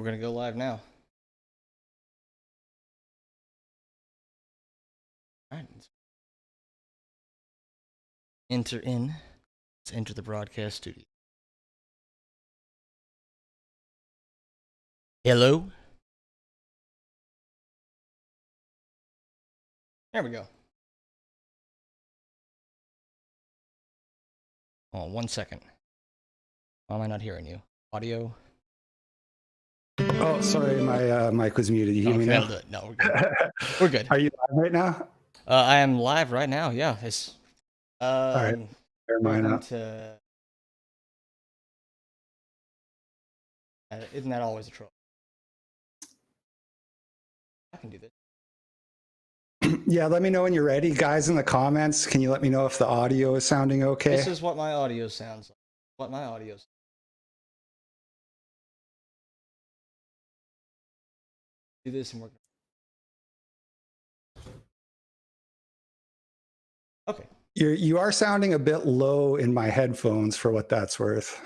We're going to go live now. All right. Enter in. Let's enter the broadcast studio. Hello? There we go. Oh, 1 second. Why am I not hearing you? Audio? Oh, sorry, my mic was muted. You hear me now? No, we're good. We're good. Are you live right now? I am live right now. Yeah. It's, All right. Bear mine up. Isn't that always a trouble? I can do this. Yeah, let me know when you're ready. Guys in the comments, can you let me know if the audio is sounding okay? This is what my audio sounds like. Do this and work. Okay. You are sounding a bit low in my headphones for what that's worth.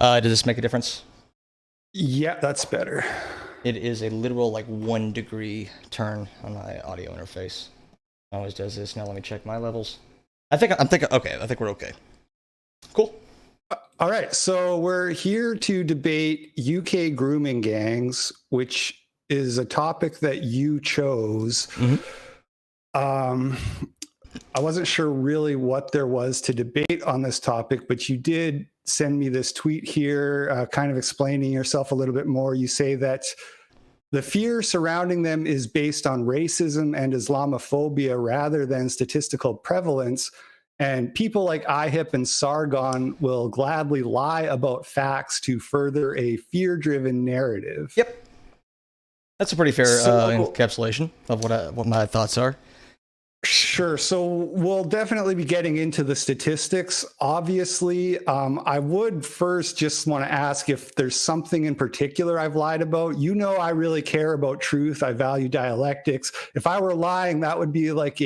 Does this make a difference? Yeah, that's better. It is a literal 1 degree turn on my audio interface. It always does this. Now let me check my levels. I think we're okay. Cool. All right, so we're here to debate UK grooming gangs, which is a topic that you chose. Mm-hmm. I wasn't sure really what there was to debate on this topic, but you did send me this tweet here, kind of explaining yourself a little bit more. You say that the fear surrounding them is based on racism and Islamophobia rather than statistical prevalence. And people like IHIP and Sargon will gladly lie about facts to further a fear-driven narrative. Yep. That's a pretty fair encapsulation of what my thoughts are. Sure. So we'll definitely be getting into the statistics. Obviously, I would first just want to ask if there's something in particular I've lied about. You know, I really care about truth. I value dialectics. If I were lying, that would be like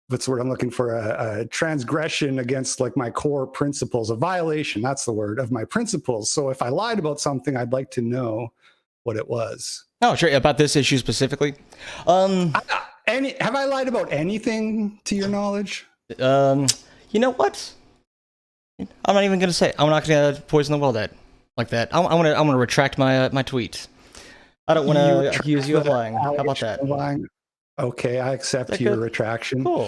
what's the word I'm looking for? A transgression against my core principles, a violation. That's the word, of my principles. So if I lied about something, I'd like to know what it was. Oh, sure. About this issue specifically. Have I lied about anything to your knowledge? You know what? I'm not even gonna say. I'm not gonna poison the well like that. I'm gonna retract my tweet. I don't want to accuse you of lying. How about that? Lying? Okay, I accept your retraction. Cool.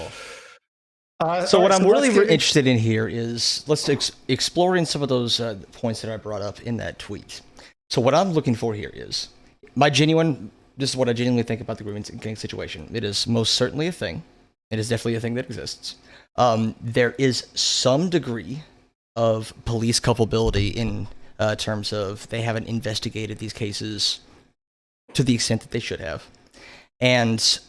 So what I'm really interested in here is exploring some of those points that I brought up in that tweet. So what I'm looking for here is this is what I genuinely think about the grooming gang situation. It is most certainly a thing. It is definitely a thing that exists. There is some degree of police culpability in terms of they haven't investigated these cases to the extent that they should have. And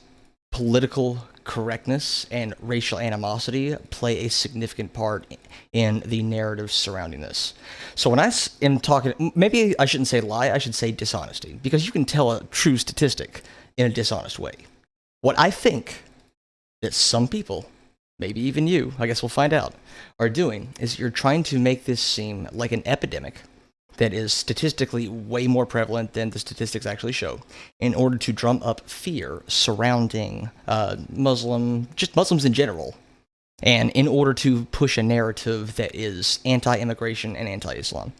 political correctness and racial animosity play a significant part in the narrative surrounding this. So when I am talking, maybe I shouldn't say lie, I should say dishonesty, because you can tell a true statistic in a dishonest way. What I think that some people, maybe even you, I guess we'll find out, are doing is you're trying to make this seem like an epidemic that is statistically way more prevalent than the statistics actually show, in order to drum up fear surrounding Muslims in general, and in order to push a narrative that is anti-immigration and anti-Islam.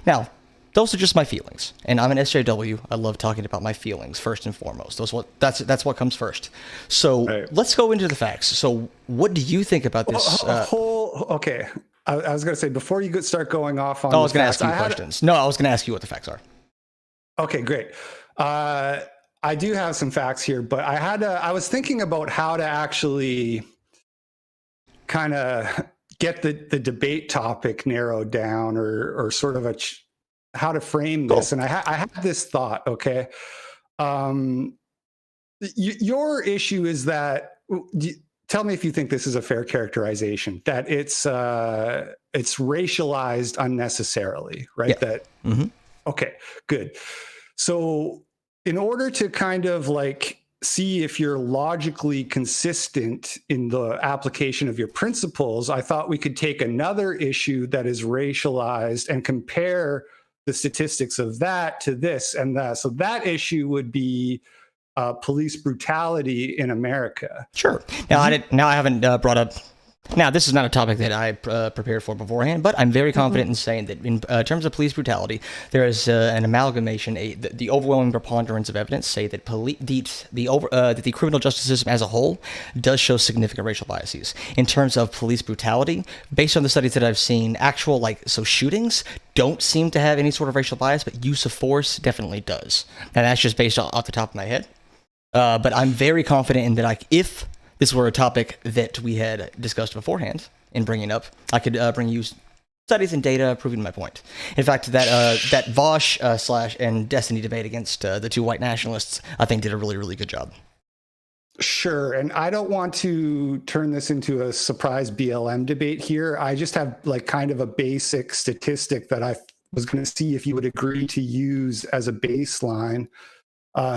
Now, those are just my feelings, and I'm an SJW. I love talking about my feelings first and foremost. That's what comes first. So Let's go into the facts. So what do you think about this? Okay. I was going to say, before you start going off on I was going to ask you questions. No, I was going to ask you what the facts are. Okay, great. I do have some facts here, but I was thinking about how to actually kind of get the debate topic narrowed down, or sort of how to frame this. And I had this thought, okay? Your issue is that... Tell me if you think this is a fair characterization, that it's racialized unnecessarily, right? Yeah. Okay, good. So in order to kind of see if you're logically consistent in the application of your principles, I thought we could take another issue that is racialized and compare the statistics of that to this and that. So that issue would be police brutality in America. Sure. Now I haven't brought up. Now, this is not a topic that I prepared for beforehand, but I'm very confident in saying that in terms of police brutality, there is an amalgamation. The overwhelming preponderance of evidence say that the criminal justice system as a whole does show significant racial biases. In terms of police brutality, based on the studies that I've seen, shootings don't seem to have any sort of racial bias, but use of force definitely does. And that's just based off the top of my head. But I'm very confident in that if this were a topic that we had discussed beforehand in bringing up, I could bring you studies and data proving my point. In fact, that Vosh and Destiny debate against the two white nationalists, I think, did a really, really good job. Sure. And I don't want to turn this into a surprise BLM debate here. I just have kind of a basic statistic that I was going to see if you would agree to use as a baseline.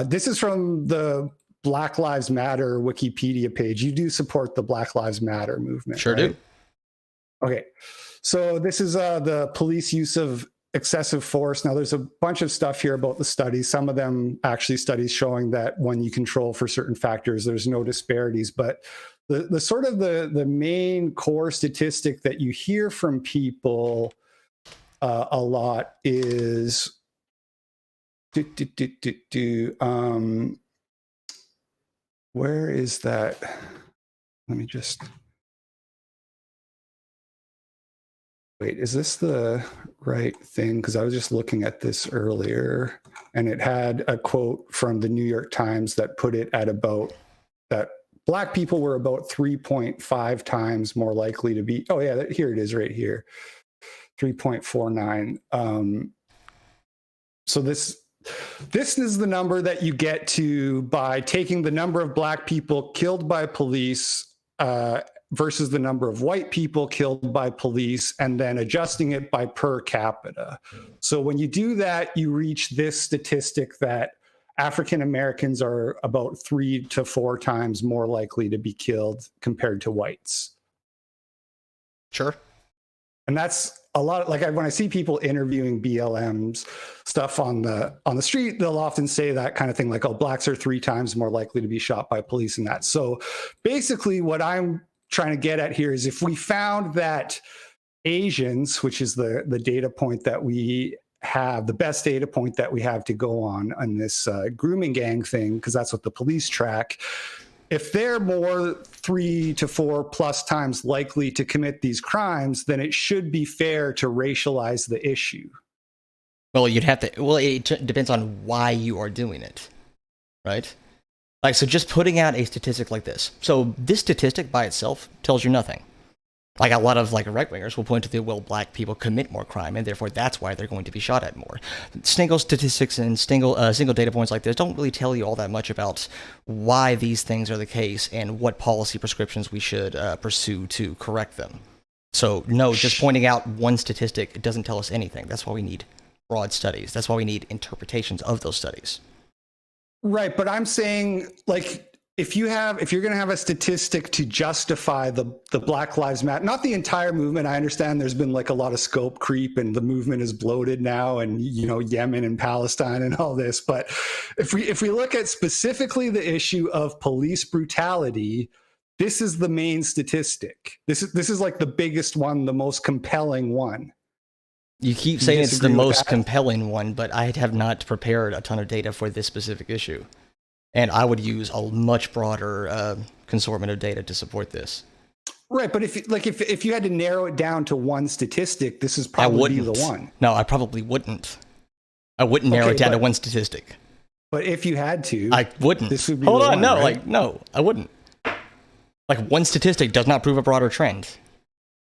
This is from the Black Lives Matter Wikipedia page. You do support the Black Lives Matter movement. Sure, right? do. Okay. So this is the police use of excessive force. Now there's a bunch of stuff here about the studies. Some of them actually studies showing that when you control for certain factors, there's no disparities. But the sort of the main core statistic that you hear from people a lot is where is that? Let me just wait. Is this the right thing? Because I was just looking at this earlier, and it had a quote from the New York Times that put it at about that Black people were about 3.5 times more likely to be. Oh yeah, here it is, right here, 3.49. So this is the number that you get to by taking the number of Black people killed by police versus the number of white people killed by police, and then adjusting it by per capita. So when you do that, you reach this statistic that African Americans are about 3 to 4 times more likely to be killed compared to whites. Sure. And that's a lot. When I see people interviewing BLMs stuff on the street, they'll often say that kind of thing, like, oh, Blacks are 3 times more likely to be shot by police and that. So basically what I'm trying to get at here is if we found that Asians, which is the data point that we have, the best data point that we have to go on this grooming gang thing, because that's what the police track, if they're more 3 to 4 plus times likely to commit these crimes, then it should be fair to racialize the issue. Well, you'd have to. Well, it depends on why you are doing it, right? So just putting out a statistic like this. So this statistic by itself tells you nothing. A lot of right-wingers will point to Black people commit more crime, and therefore that's why they're going to be shot at more. Single statistics and single data points like this don't really tell you all that much about why these things are the case and what policy prescriptions we should pursue to correct them. So no, just pointing out one statistic doesn't tell us anything. That's why we need broad studies. That's why we need interpretations of those studies. Right, but I'm saying, if you're going to have a statistic to justify the Black Lives Matter, not the entire movement. I understand there's been a lot of scope creep and the movement is bloated now, and Yemen and Palestine and all this. But if we look at specifically the issue of police brutality, this is the main statistic. This is the biggest one, the most compelling one. You keep saying it's the most compelling one, but I have not prepared a ton of data for this specific issue. And I would use a much broader consortment of data to support this. Right, but if you had to narrow it down to one statistic, this is probably the one. No, I probably wouldn't. I wouldn't narrow it down to one statistic. But if you had to, I wouldn't. This would be Hold on, one, no, right? no, I wouldn't. One statistic does not prove a broader trend.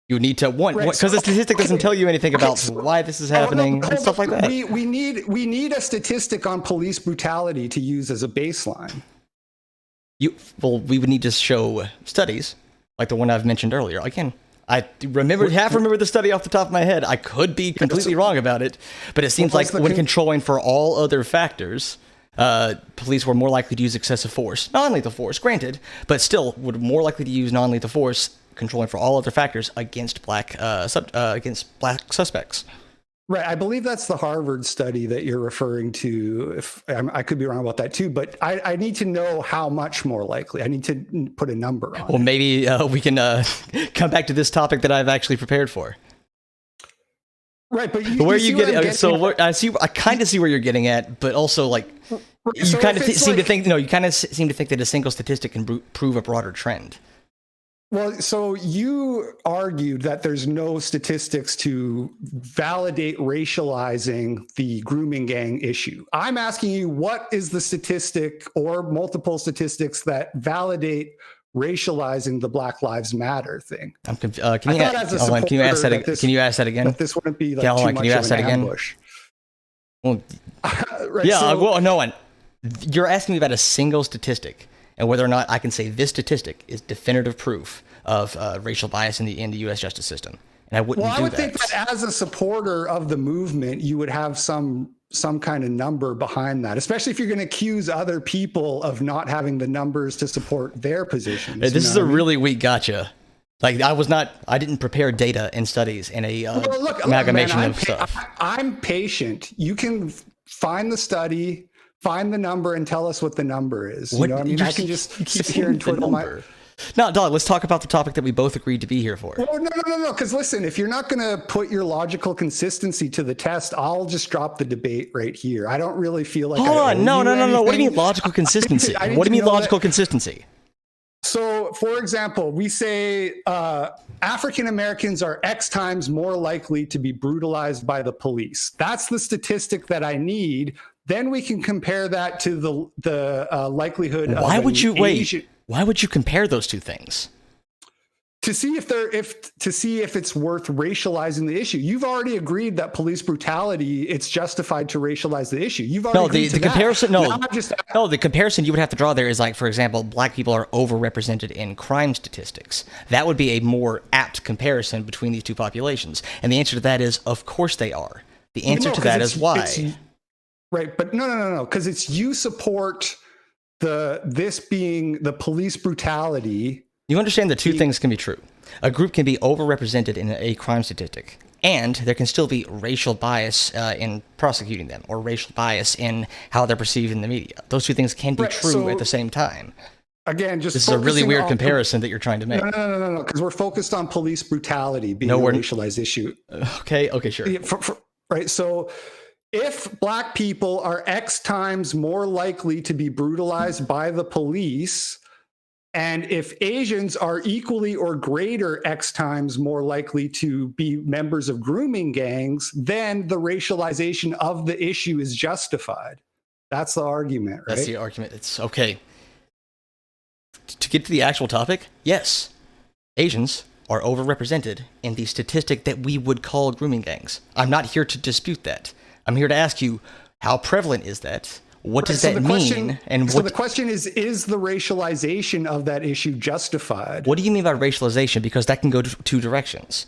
You need to because the statistic doesn't tell you anything about why this is happening and stuff like that. We need a statistic on police brutality to use as a baseline. We would need to show studies like the one I've mentioned earlier. Again, I remember the study off the top of my head. I could be completely wrong about it, but it seems like when controlling for all other factors, police were more likely to use excessive force, non-lethal force, granted, but still would more likely to use non-lethal force, controlling for all other factors against black suspects. Right. I believe that's the Harvard study that you're referring to. If I could be wrong about that too, but I need to know how much more likely. I need to put a number on. Well, maybe we can come back to this topic that I've actually prepared for. Right, but where are you getting? Okay, so I kind of see where you're getting at, but also like you kind of seem to think. No, you kind of seem to think that a single statistic can prove a broader trend. Well, so you argued that there's no statistics to validate racializing the grooming gang issue. I'm asking you, what is the statistic or multiple statistics that validate racializing the Black Lives Matter thing? Can you ask that again? That this wouldn't be like too much of an ambush. Well, right, yeah. So, well, no one. You're asking me about a single statistic and whether or not I can say this statistic is definitive proof of racial bias in the U.S. justice system. And I wouldn't do that. Well, I would think that as a supporter of the movement, you would have some kind of number behind that, especially if you're going to accuse other people of not having the numbers to support their positions. This is a really weak gotcha. Like I didn't prepare data and studies in a amalgamation of stuff. I'm patient. You can find the study, find the number, and tell us what the number is. You know what I mean? I can just sit here and twiddle my... No, dog, let's talk about the topic that we both agreed to be here for. Well, no. Because listen, if you're not going to put your logical consistency to the test, I'll just drop the debate right here. I don't really feel like... Hold on. No. What do you mean logical consistency? What do you mean logical consistency? So, for example, we say African Americans are X times more likely to be brutalized by the police. That's the statistic that I need. Then we can compare that to the likelihood of... Why would you compare those two things? To see if it's worth racializing the issue. You've already agreed that police brutality, it's justified to racialize the issue. You've already the comparison. The comparison you would have to draw there is like, for example, black people are overrepresented in crime statistics. That would be a more apt comparison between these two populations. And the answer to that is, of course they are. The answer to that is why. Right, but no, because it's you support this being the police brutality. You understand that two things can be true. A group can be overrepresented in a crime statistic, and there can still be racial bias in prosecuting them, or racial bias in how they're perceived in the media. Those two things can be true at the same time. Again, this is a really weird comparison that you're trying to make. No, because we're focused on police brutality being a racialized issue. Okay, sure. Right, so... If black people are X times more likely to be brutalized by the police, and if Asians are equally or greater X times more likely to be members of grooming gangs, then the racialization of the issue is justified. That's the argument, right? That's the argument. It's okay. To get to the actual topic, yes, Asians are overrepresented in the statistic that we would call grooming gangs. I'm not here to dispute that. I'm here to ask you, how prevalent is that? What does that mean? The question is the racialization of that issue justified? What do you mean by racialization? Because that can go two directions.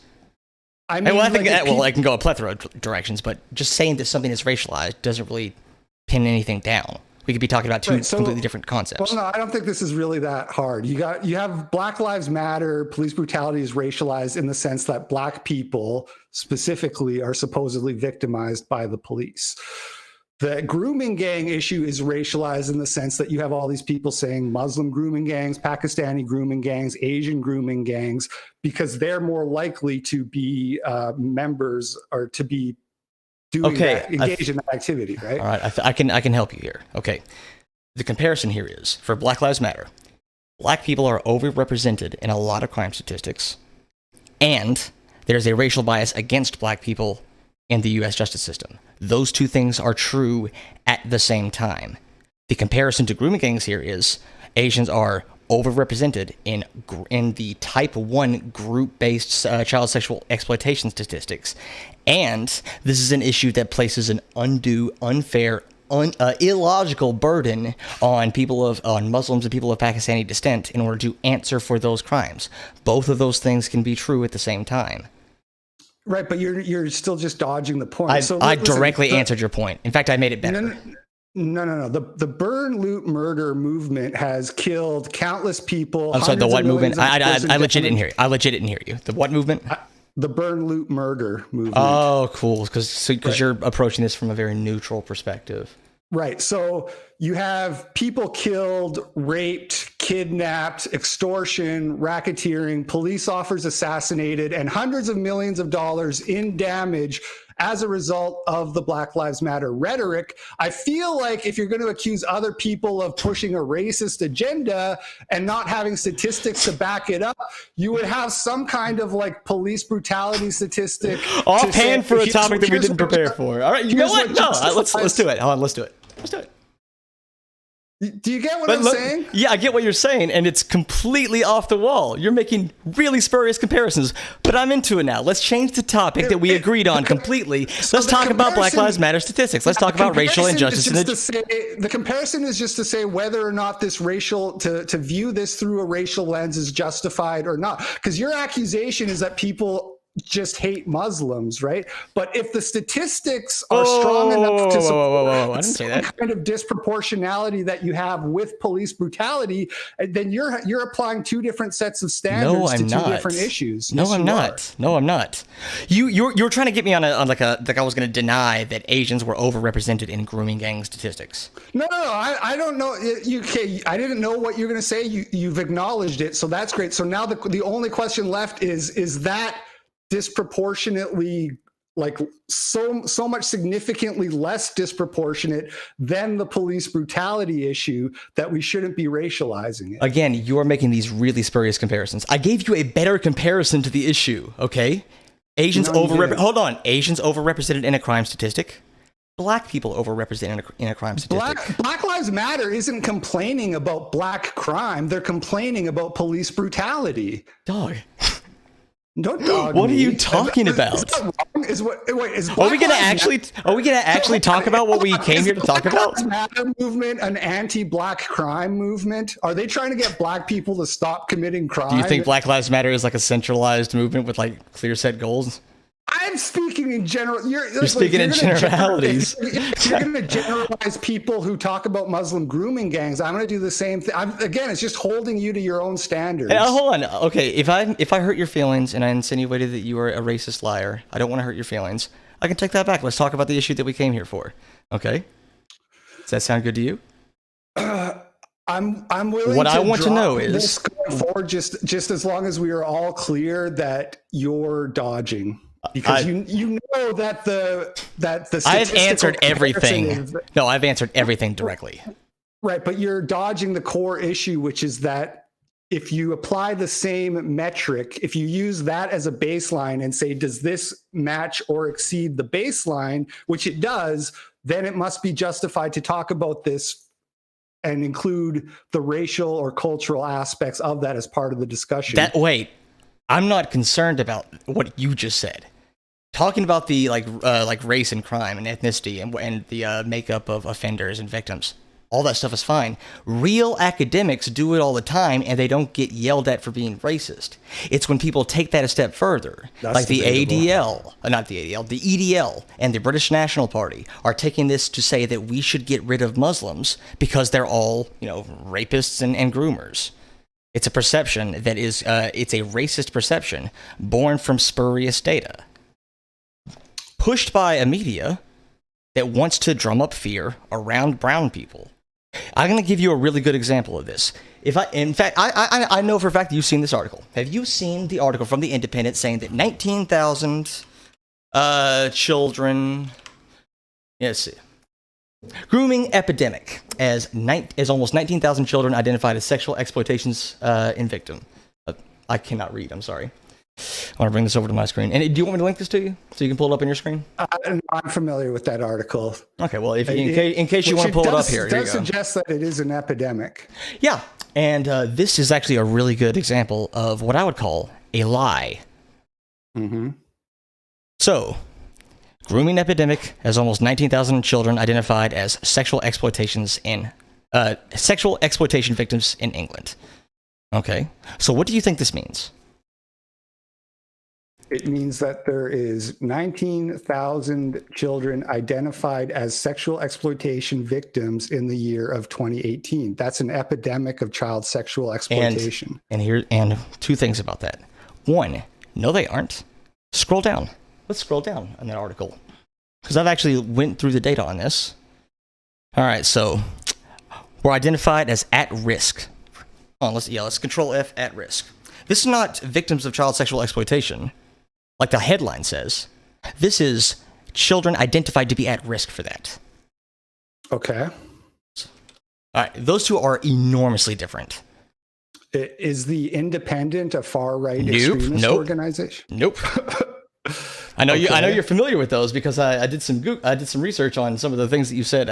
I think it can go a plethora of directions, but just saying that something is racialized doesn't really pin anything down. We could be talking about two completely different concepts. Well, no, I don't think this is really that hard. You have Black Lives Matter, police brutality is racialized in the sense that black people specifically are supposedly victimized by the police. The grooming gang issue is racialized in the sense that you have all these people saying Muslim grooming gangs, Pakistani grooming gangs, Asian grooming gangs, because they're more likely to be members or to be engaged in that activity, right? All right, I can help you here. Okay, the comparison here is for Black Lives Matter. Black people are overrepresented in a lot of crime statistics, and there's a racial bias against black people in the U.S. justice system. Those two things are true at the same time. The comparison to grooming gangs here is Asians are overrepresented in the type 1 group-based child sexual exploitation statistics. And this is an issue that places an undue, unfair, illogical burden on Muslims and people of Pakistani descent in order to answer for those crimes. Both of those things can be true at the same time. Right, but you're still just dodging the point. I directly answered your point. In fact, I made it better. No. The burn, loot, murder movement has killed countless people. I'm sorry, the what movement? I legit didn't hear you. I legit didn't hear you. The what movement? The burn, loot, murder movement. Oh, cool. Because you're approaching this from a very neutral perspective. Right. So you have people killed, raped, kidnapped, extortion, racketeering, police officers assassinated, and hundreds of millions of dollars in damage as a result of the Black Lives Matter rhetoric. I feel like if you're going to accuse other people of pushing a racist agenda and not having statistics to back it up, you would have some kind of like police brutality statistic. Offhand for a topic that we didn't prepare for. All right, you know what? No, let's do it. Hold on, let's do it. Let's do it. Do you get what I'm saying? Yeah, I get what you're saying, and it's completely off the wall. You're making really spurious comparisons, but I'm into it now. Let's change the topic that we agreed on completely. Let's talk about Black Lives Matter statistics. Let's talk about racial injustice. The comparison is just to say whether or not this racial, to view this through a racial lens is justified or not. Because your accusation is that people just hate Muslims, right? But if the statistics are strong enough to support some kind of disproportionality that you have with police brutality, then you're applying two different sets of standards to two different issues. No, I'm not. No, I'm not. You're trying to get me on like I was going to deny that Asians were overrepresented in grooming gang statistics. No. I don't know. I didn't know what you're going to say. You've acknowledged it, so that's great. So now the only question left is that disproportionately, like so much significantly less disproportionate than the police brutality issue that we shouldn't be racializing it. Again, you are making these really spurious comparisons. I gave you a better comparison to the issue, okay? Asians overrepresented in a crime statistic. Black people overrepresented in a crime statistic. Black Lives Matter isn't complaining about black crime. They're complaining about police brutality. Dog. Don't dog What me. Are you talking about? Is that wrong? Are we gonna actually talk about what we came here to talk about? Is the Black Lives Matter movement an anti-black crime movement? Are they trying to get black people to stop committing crime? Do you think Black Lives Matter is like a centralized movement with like clear set goals? I'm speaking in general. You're speaking in generalities. If you're going to generalize people who talk about Muslim grooming gangs, I'm going to do the same thing. Again, it's just holding you to your own standards. Hey, hold on. Okay, if I hurt your feelings and I insinuated that you were a racist liar, I don't want to hurt your feelings. I can take that back. Let's talk about the issue that we came here for. Okay? Does that sound good to you? I'm willing. What to I want to know is going forward, just as long as we are all clear that you're dodging. Because you know that the I've answered everything. No, I've answered everything directly. Right, but you're dodging the core issue, which is that if you apply the same metric, if you use that as a baseline and say, does this match or exceed the baseline, which it does, then it must be justified to talk about this and include the racial or cultural aspects of that as part of the discussion. Wait, I'm not concerned about what you just said. Talking about the like race and crime and ethnicity and the makeup of offenders and victims, all that stuff is fine. Real academics do it all the time, and they don't get yelled at for being racist. It's when people take that a step further, like the EDL and the British National Party are taking this to say that we should get rid of Muslims because they're all, rapists and groomers. It's a perception that is, it's a racist perception born from spurious data, pushed by a media that wants to drum up fear around brown people. I'm going to give you a really good example of this. I know for a fact that you've seen this article. Have you seen the article from The Independent saying that 19,000 children... Let's see. Grooming epidemic as almost 19,000 children identified as sexual exploitations in victim. I cannot read, I'm sorry. I want to bring this over to my screen. And do you want me to link this to you so you can pull it up on your screen? I'm familiar with that article. Okay, well, in case you want to pull it up here, it does suggest that it is an epidemic. Yeah, and this is actually a really good example of what I would call a lie. Mm-hmm. So, grooming epidemic has almost 19,000 children identified as sexual exploitation victims in England. Okay, so what do you think this means? It means that there is 19,000 children identified as sexual exploitation victims in the year of 2018. That's an epidemic of child sexual exploitation. And two things about that. One, no, they aren't. Scroll down. Let's scroll down on that article, because I've actually went through the data on this. All right, so we're identified as at risk. Let's control F, at risk. This is not victims of child sexual exploitation, like the headline says. This is children identified to be at risk for that. Okay. All right, those two are enormously different. Is the Independent a far-right extremist organization? Nope. I know you're familiar with those because I did some research on some of the things that you said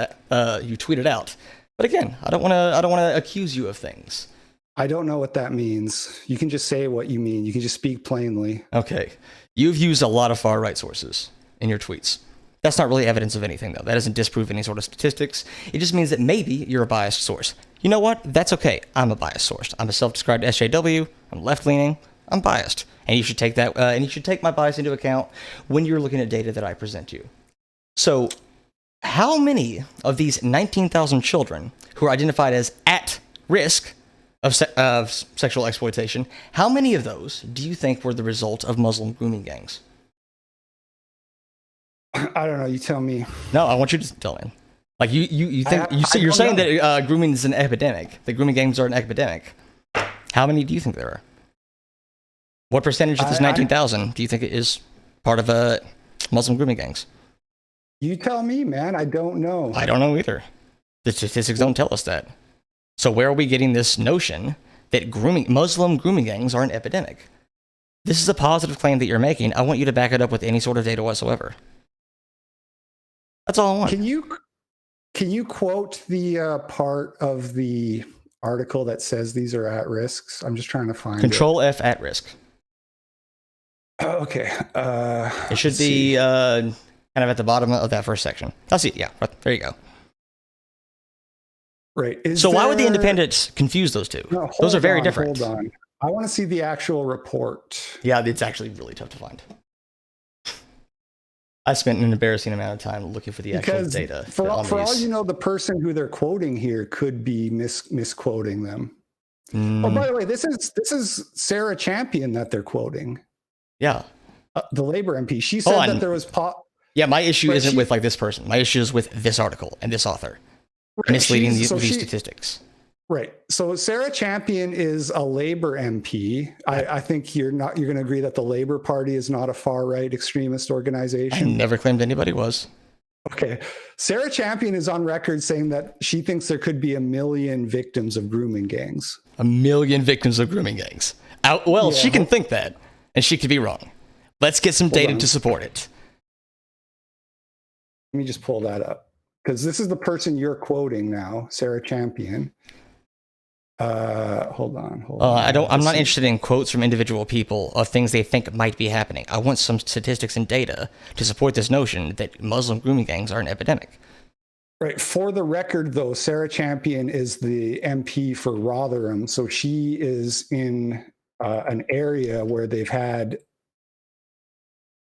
you tweeted out. But again, I don't want to accuse you of things. I don't know what that means. You can just say what you mean. You can just speak plainly. Okay. You've used a lot of far-right sources in your tweets. That's not really evidence of anything, though. That doesn't disprove any sort of statistics. It just means that maybe you're a biased source. You know what? That's okay. I'm a biased source. I'm a self-described SJW. I'm left-leaning. I'm biased. And you should take that, and you should take my bias into account when you're looking at data that I present you. So, how many of these 19,000 children who are identified as at risk of sexual exploitation, how many of those do you think were the result of Muslim grooming gangs? I don't know. You tell me. No, I want you to tell me. Like you're saying that grooming is an epidemic. The grooming gangs are an epidemic. How many do you think there are? What percentage of this 19,000 do you think is part of Muslim grooming gangs? You tell me, man. I don't know. I don't know either. The statistics don't tell us that. So where are we getting this notion that Muslim grooming gangs are an epidemic? This is a positive claim that you're making. I want you to back it up with any sort of data whatsoever. That's all I want. Can you quote the part of the article that says these are at risks? I'm just trying to find Control F, at risk. Okay. It should be kind of at the bottom of that first section. I'll see. Yeah, there you go. Right. Why would the Independent confuse those two? No, those are very different. Hold on. I want to see the actual report. Yeah, it's actually really tough to find. I spent an embarrassing amount of time looking for the actual data. For all you know, the person who they're quoting here could be misquoting them. Oh, by the way, this is Sarah Champion that they're quoting. Yeah. The Labor MP. She said that there was... Yeah, my issue isn't with like this person. My issue is with this article and this author. Right. Misleading these statistics. Right. So Sarah Champion is a Labor MP. I think you're going to agree that the Labor Party is not a far-right extremist organization. I never claimed anybody was. Okay. Sarah Champion is on record saying that she thinks there could be 1 million victims of grooming gangs. 1 million victims of grooming gangs. She can think that, and she could be wrong. Let's get some data to support it. Let me just pull that up. Because this is the person you're quoting now, Sarah Champion. Hold on. I'm not interested in quotes from individual people of things they think might be happening. I want some statistics and data to support this notion that Muslim grooming gangs are an epidemic. Right. For the record, though, Sarah Champion is the MP for Rotherham, so she is in an area where they've had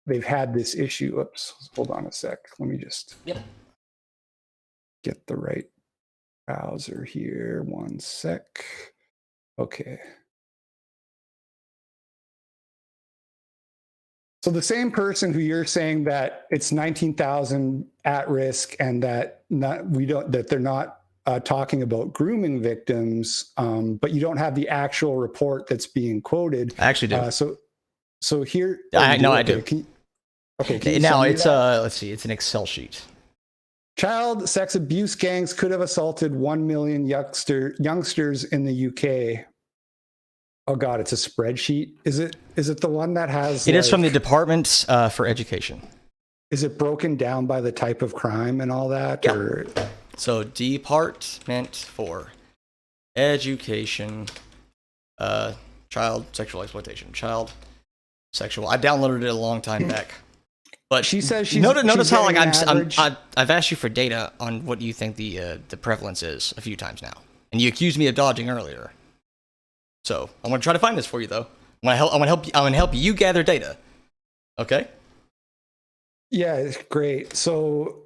this issue. Oops. Hold on a sec. Let me just. Yep. Get the right browser here. One sec. Okay. So the same person who you're saying that it's 19,000 at risk and that they're not talking about grooming victims, but you don't have the actual report that's being quoted. I actually do. So here. I do. Now it's let's see. It's an Excel sheet. Child sex abuse gangs could have assaulted 1 million youngsters in the UK. Oh God, it's a spreadsheet. Is it the one that has? It is from the Department for Education. Is it broken down by the type of crime and all that? Yeah. Or? So Department for Education, child sexual exploitation, child sexual. I downloaded it a long time back. But she says she's notice how like I've asked you for data on what you think the prevalence is a few times now, and you accused me of dodging earlier. So I'm gonna try to find this for you though. I'm gonna help you gather data. Okay. Yeah, it's great. So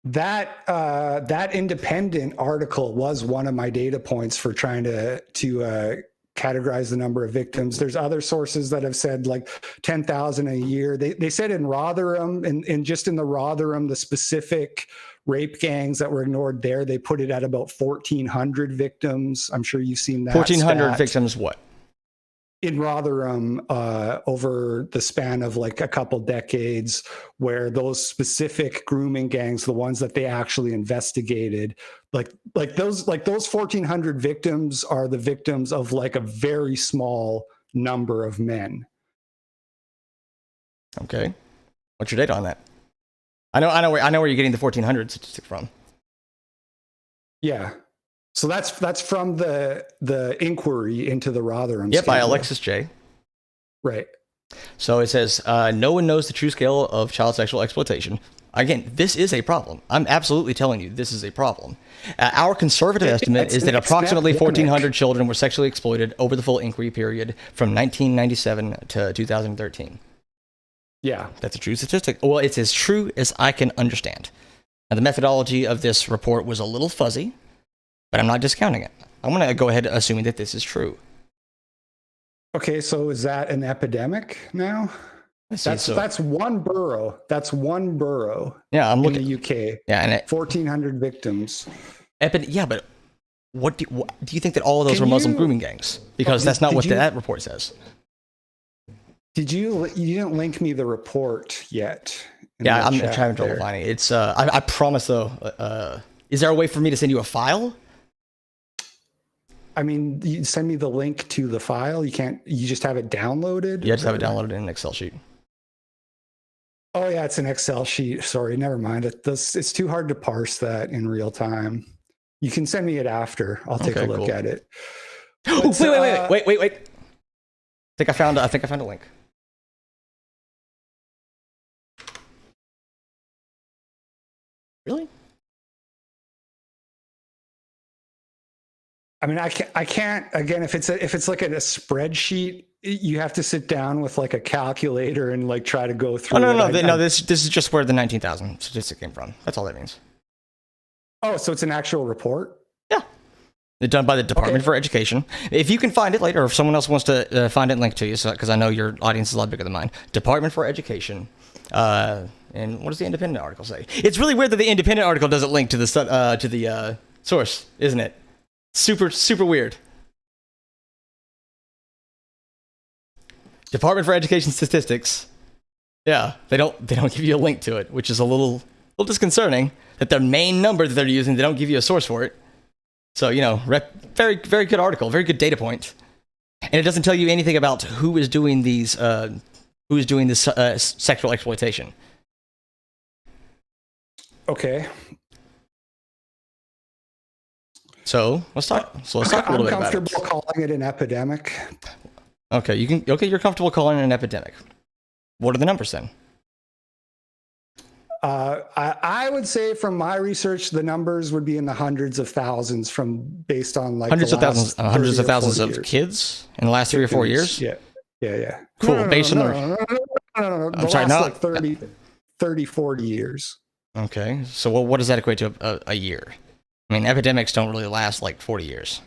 that independent article was one of my data points for trying to categorize the number of victims. There's other sources that have said like 10,000 a year. They said in Rotherham, and just in the Rotherham, the specific rape gangs that were ignored there, they put it at about 1,400 victims. I'm sure you've seen that. 1,400 victims what? In Rotherham, over the span of like a couple decades, where those specific grooming gangs, the ones that they actually investigated, like those 1,400 victims are the victims of like a very small number of men. Okay, what's your data on that? I know where you're getting the 1,400 statistic from. Yeah. So that's from the inquiry into the Rotherham. Yep, by Alexis J. Right. So it says, no one knows the true scale of child sexual exploitation. Again, this is a problem. I'm absolutely telling you, this is a problem. Our conservative estimate is that approximately 1,400 children were sexually exploited over the full inquiry period from 1997 to 2013. Yeah. That's a true statistic. Well, it's as true as I can understand. Now, the methodology of this report was a little fuzzy, but I'm not discounting it. I'm going to go ahead assuming that this is true. Okay, so is that an epidemic now? That's one borough. That's one borough. Yeah, I'm looking in the UK. Yeah, and 1,400 victims. Yeah, but what do you think that all of those were Muslim grooming gangs? Because that's not what that report says. You didn't link me the report yet? Yeah, I'm having trouble finding it. It's I promise though. Is there a way for me to send you a file? I mean, you send me the link to the file. You can't. You just have it downloaded. Yeah, just have it downloaded in an Excel sheet. Oh yeah, it's an Excel sheet. Sorry, never mind. It's too hard to parse that in real time. You can send me it after. I'll take a look at it. Wait. I think I found a link. Really? I mean, I can't. Again, if it's like a spreadsheet, you have to sit down with like a calculator and like try to go through. No. This is just where the 19,000 statistic came from. That's all that means. Oh, so it's an actual report? Yeah. It's done by the Department for Education. If you can find it later, or if someone else wants to find it and link to you, because I know your audience is a lot bigger than mine. Department for Education. And what does the independent article say? It's really weird that the independent article doesn't link to the source, isn't it? Super weird. Department for Education Statistics. Yeah, they don't give you a link to it, which is a little disconcerting. That their main number that they're using, they don't give you a source for it. So very very good article, very good data point, and it doesn't tell you anything about who is doing this sexual exploitation. Okay. So let's talk a little bit about it. I'm comfortable calling it an epidemic. Okay, you're comfortable calling it an epidemic. What are the numbers then? I would say from my research, the numbers would be in the hundreds of thousands based on like hundreds of thousands of kids in the last 3 or 4 years. Yeah. Cool. No, based on I'm sorry, not like 30, 40 years. Okay, so what does that equate to a year? I mean, epidemics don't really last like 40 years.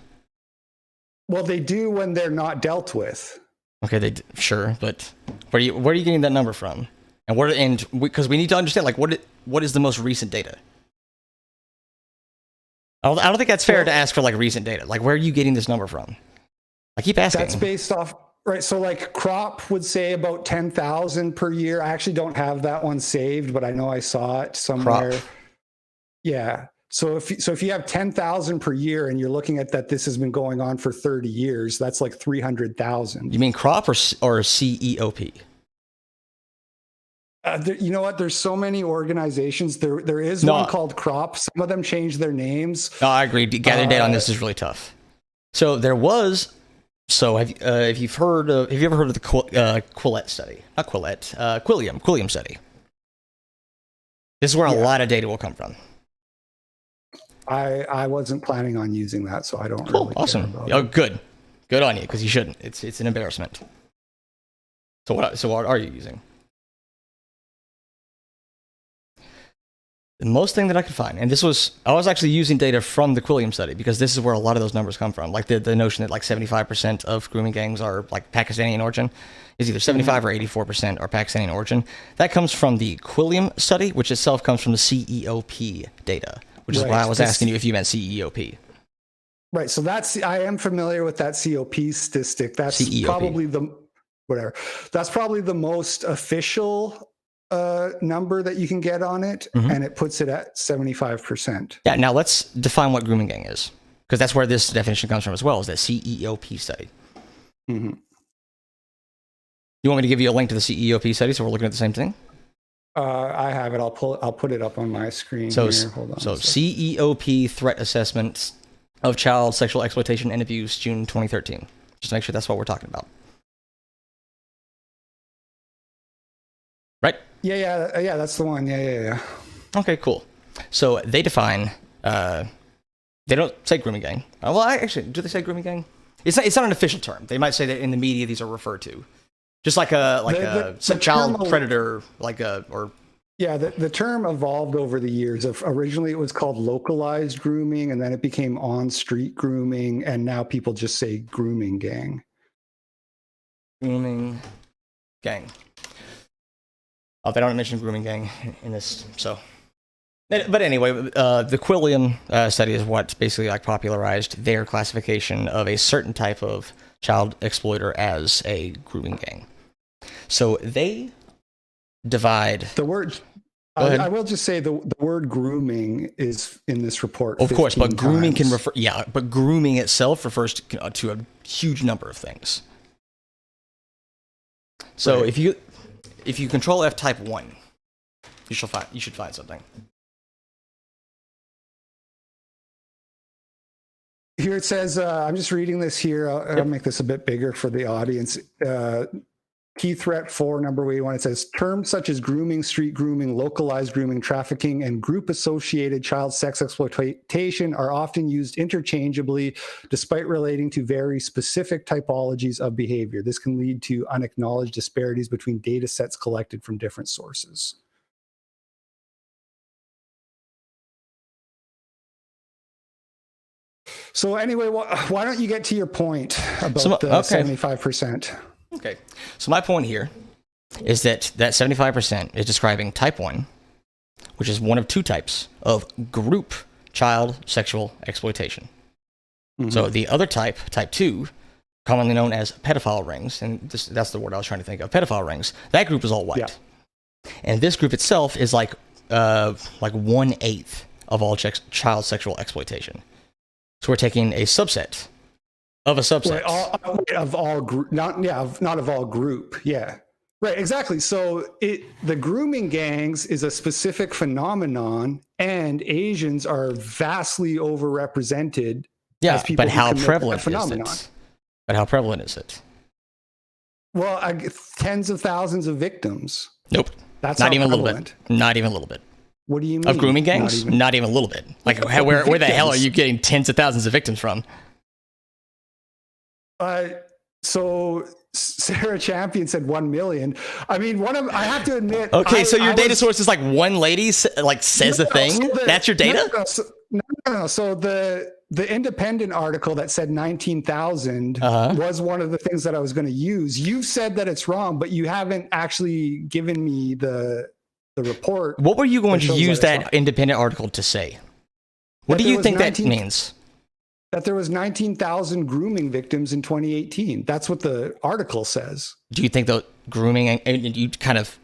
Well, they do when they're not dealt with. Okay, sure, but where are you getting that number from? And because we need to understand, like, what is the most recent data? I don't think that's fair to ask for like recent data. Like, where are you getting this number from? I keep asking. That's based off, right? So like Crop would say about 10,000 per year. I actually don't have that one saved, but I know I saw it somewhere. Crop. Yeah. So if you have 10,000 per year and you're looking at that, this has been going on for 30 years, that's like 300,000. You mean Crop or CEOP? You know what? There's so many organizations. There is one called Crop. Some of them changed their names. No, I agree. Gathering data on this is really tough. So there was. So have you ever heard of the Quillette study? Not Quillette. Quilliam study. This is where a lot of data will come from. I wasn't planning on using that, so I don't Cool. really Awesome. care about it. Good. Good on you, because you shouldn't. It's an embarrassment. So what are you using? The most thing that I could find, and I was actually using data from the Quilliam study, because this is where a lot of those numbers come from. Like the notion that like 75% of grooming gangs are like Pakistani in origin is either 75 or 84% are Pakistani in origin. That comes from the Quilliam study, which itself comes from the CEOP data, which is why I was asking you if you meant CEOP. Right. So I am familiar with that COP statistic. That's CEOP. That's probably the most official number that you can get on it, and it puts it at 75%. Yeah. Now let's define what grooming gang is, because that's where this definition comes from as well, is that CEOP study. You want me to give you a link to the CEOP study so we're looking at the same thing? I have it. I'll put it up on my screen. So, here. Hold on. So CEOP threat assessment of child sexual exploitation and abuse, June 2013. Just to make sure that's what we're talking about. Right? Yeah, that's the one. Yeah. Okay, cool. So they define, they don't say grooming gang. Well, actually, do they say grooming gang? It's not an official term. They might say that in the media these are referred to. Just like a child predator, the term evolved over the years. Originally, it was called localized grooming, and then it became on-street grooming, and now people just say grooming gang. Grooming gang. Oh, they don't mention grooming gang in this, so. But anyway, the Quilliam study is what basically like popularized their classification of a certain type of child exploiter as a grooming gang. So they divide the word. I will just say the word grooming is in this report. Of course, but grooming times. can refer. Yeah, but grooming itself refers to a huge number of things. So right. if you control F type 1, you should find something. Here it says, I'm just reading this here. I'll make this a bit bigger for the audience. Key threat 4, number 1, it says terms such as grooming, street grooming, localized grooming, trafficking, and group associated child sex exploitation are often used interchangeably despite relating to very specific typologies of behavior. This can lead to unacknowledged disparities between data sets collected from different sources. So anyway, why don't you get to your point about the 75%? Okay, so my point here is that 75% is describing type 1, which is one of two types of group child sexual exploitation. So the other type 2, commonly known as pedophile rings, and that's the word I was trying to think of, pedophile rings, that group is all white. Yeah. And this group itself is like 1/8 of all child sexual exploitation. So we're taking a subset of a subset. Of all group, not of all group. Yeah. Right, exactly. So the grooming gangs is a specific phenomenon, and Asians are vastly overrepresented. Yeah, but how prevalent is it? But how prevalent is it? Well, tens of thousands of victims. Nope. That's not even prevalent. A little bit. Not even a little bit. What do you mean? Of grooming gangs? Not even a little bit. Like, where the hell are you getting tens of thousands of victims from? So Sarah Champion said 1 million. I mean, I have to admit. Okay, so your data source is like one lady says a thing? So that's your data? No. So the independent article that said 19,000 was one of the things that I was going to use. You said that it's wrong, but you haven't actually given me the report. What were you going to use that independent article to say? What do you think that means? That there was 19,000 grooming victims in 2018. That's what the article says. Do you think that grooming, and you kind of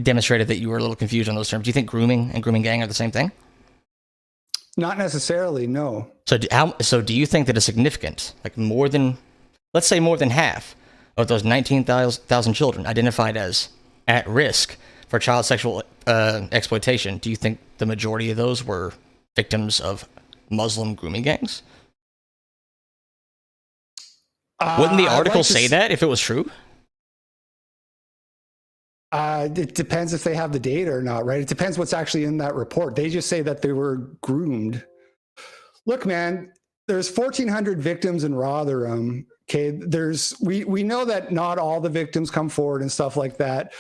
demonstrated that you were a little confused on those terms. Do you think grooming and grooming gang are the same thing? Not necessarily, no. So do you think that it's significant, like more than, let's say more than half of those 19,000 children identified as at risk for child sexual exploitation, do you think the majority of those were victims of Muslim grooming gangs? Wouldn't the article say that if it was true? It depends if they have the data or not, right? It depends what's actually in that report. They just say that they were groomed. Look, man, there's 1,400 victims in Rotherham. Okay, we know that not all the victims come forward and stuff like that.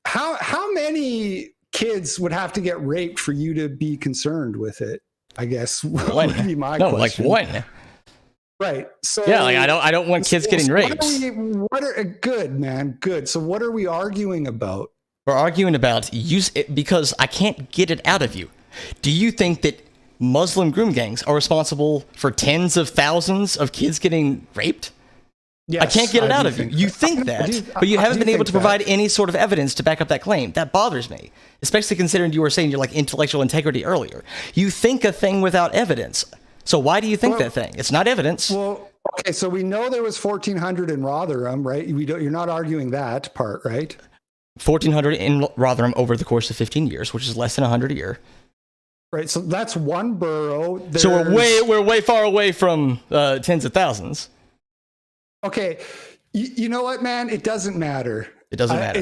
How many kids would have to get raped for you to be concerned with it? I guess would be my question. Like one. Right. So yeah, like I don't want kids getting raped. Good, man. Good. So what are we arguing about? We're arguing about because I can't get it out of you. Do you think that Muslim grooming gangs are responsible for tens of thousands of kids getting raped? Yes, I can't get it out of you. You think that, but you haven't been able to provide any sort of evidence to back up that claim. That bothers me, especially considering you were saying you're like intellectual integrity earlier. You think a thing without evidence. So why do you think that thing? It's not evidence. Well, okay, so we know there was 1,400 in Rotherham, right? You're not arguing that part, right? 1,400 in Rotherham over the course of 15 years, which is less than 100 a year. Right, so that's one borough. So we're way far away from tens of thousands. Okay, you know what, man? It doesn't matter. It doesn't matter.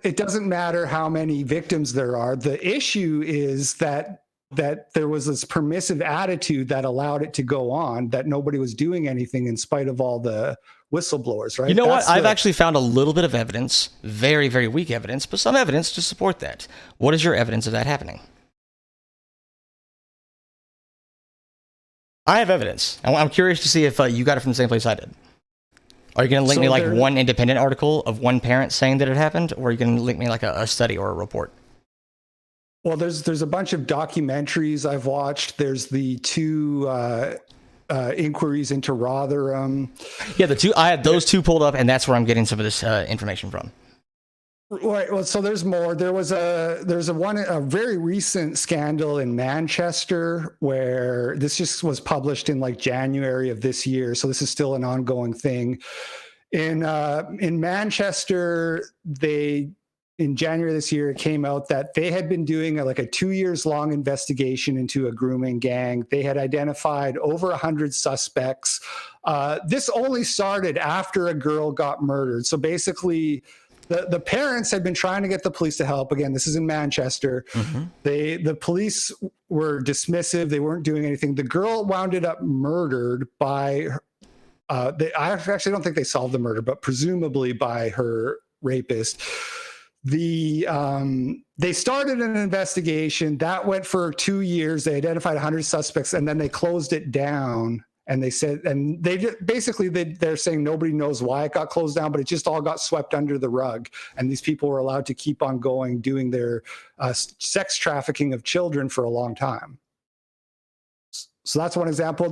It doesn't matter how many victims there are. The issue is that there was this permissive attitude that allowed it to go on, that nobody was doing anything in spite of all the whistleblowers, right? You know what? I've actually found a little bit of evidence, very, very weak evidence, but some evidence to support that. What is your evidence of that happening? I have evidence. I'm curious to see if you got it from the same place I did. Are you going to link me like one independent article of one parent saying that it happened, or are you going to link me like a study or a report? Well, there's a bunch of documentaries I've watched. There's the two inquiries into Rotherham. Yeah, I had those two pulled up, and that's where I'm getting some of this information from. Right. Well, so there's more. There's a very recent scandal in Manchester where this just was published in like January of this year. So this is still an ongoing thing. In Manchester, in January this year, it came out that they had been doing a 2 years long investigation into a grooming gang. They had identified over 100 suspects. This only started after a girl got murdered. So basically, the parents had been trying to get the police to help. Again, this is in Manchester. Mm-hmm. The police were dismissive. They weren't doing anything. The girl wound up murdered by, I actually don't think they solved the murder, but presumably by her rapist. They started an investigation that went for 2 years. They identified 100 suspects, and then they closed it down. And they said, and they're saying nobody knows why it got closed down, but it just all got swept under the rug. And these people were allowed to keep on going, doing their sex trafficking of children for a long time. So that's one example.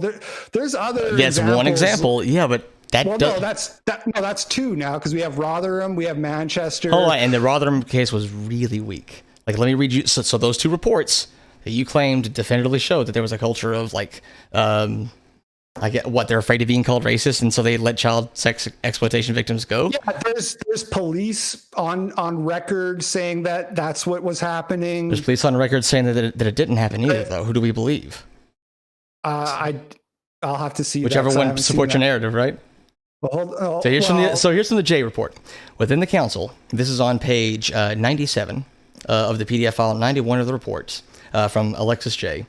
There's other. That's one example. Yeah, but that's two now, because we have Rotherham, we have Manchester. Oh, and the Rotherham case was really weak. Like, let me read you. So those two reports that you claimed definitively showed that there was a culture of I get what they're afraid of being called racist, and so they let child sex exploitation victims go. Yeah, there's police on record saying that that's what was happening. There's police on record saying that it didn't happen either, though. Who do we believe? I'll have to see. Whichever one supports your narrative, right? Well, so here's from the J report. Within the council, this is on page 97 of the PDF file, 91 of the report from Alexis J.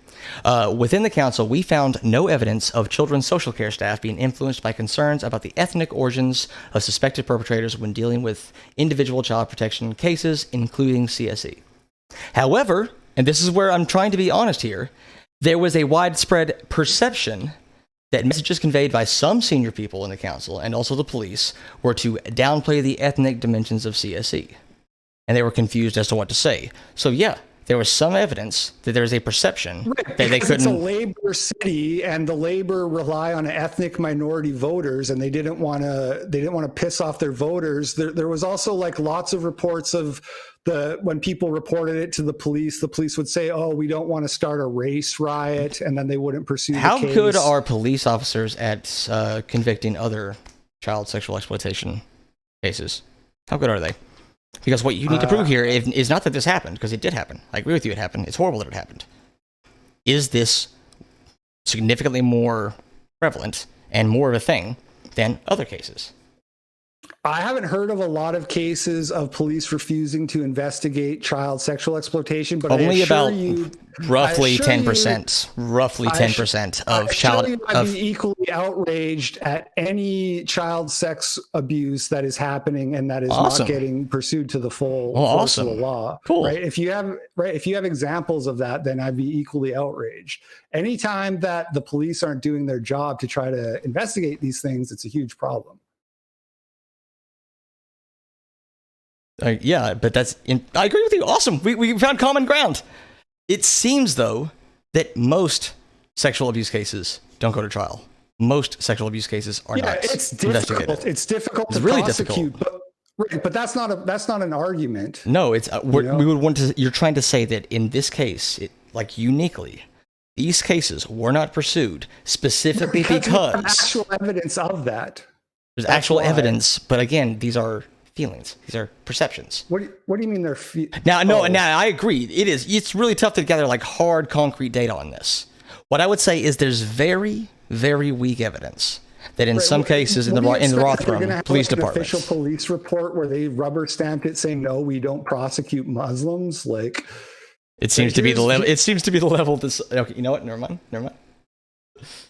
Within the council, we found no evidence of children's social care staff being influenced by concerns about the ethnic origins of suspected perpetrators when dealing with individual child protection cases, including CSE. However, and this is where I'm trying to be honest here, there was a widespread perception that messages conveyed by some senior people in the council and also the police were to downplay the ethnic dimensions of CSE. And they were confused as to what to say. So yeah, there was some evidence that there's a perception that they couldn't. It's a labor city, and the labor rely on ethnic minority voters, and they didn't want to piss off their voters. There was also lots of reports of when people reported it to the police would say, "Oh, we don't want to start a race riot," and then they wouldn't pursue the case. How good are police officers at convicting other child sexual exploitation cases? How good are they? Because what you need to prove here is not that this happened, because it did happen. I agree with you, it happened. It's horrible that it happened. Is this significantly more prevalent and more of a thing than other cases? I haven't heard of a lot of cases of police refusing to investigate child sexual exploitation, but only about roughly 10%, roughly 10% of child. I'd be equally outraged at any child sex abuse that is happening and that is not getting pursued to the full force of the law. Cool. Right? If you have examples of that, then I'd be equally outraged. Anytime that the police aren't doing their job to try to investigate these things, it's a huge problem. Yeah, but I agree with you. Awesome. We found common ground. It seems, though, that most sexual abuse cases don't go to trial. Most sexual abuse cases are not investigated. It's difficult to really prosecute, difficult. But that's not an argument. No, it's we would want to. You're trying to say that in this case, uniquely, these cases were not pursued specifically because actual evidence of that. There's actual evidence, but again, these are feelings. These are perceptions. What do you mean they're now I agree. It's really tough to gather like hard concrete data on this. What I would say is there's very, very weak evidence that in some cases in the Rotherham Police Department, official police report where they rubber stamped it saying no, we don't prosecute Muslims. Like it seems to be the level. It seems to be the level. This okay. You know what? Never mind.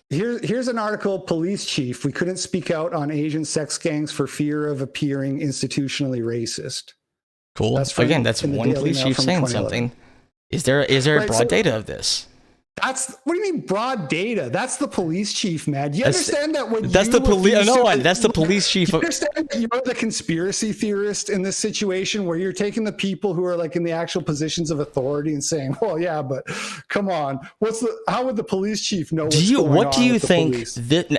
Here's an article, police chief, we couldn't speak out on Asian sex gangs for fear of appearing institutionally racist. Cool. That's one police chief saying something. Is there broad data of this? What do you mean broad data? That's the police chief, man. You understand that when that's the police. No, that's the police chief. You understand that you're the conspiracy theorist in this situation where you're taking the people who are like in the actual positions of authority and saying, "Well, yeah, but come on, how would the police chief know?" What do you think?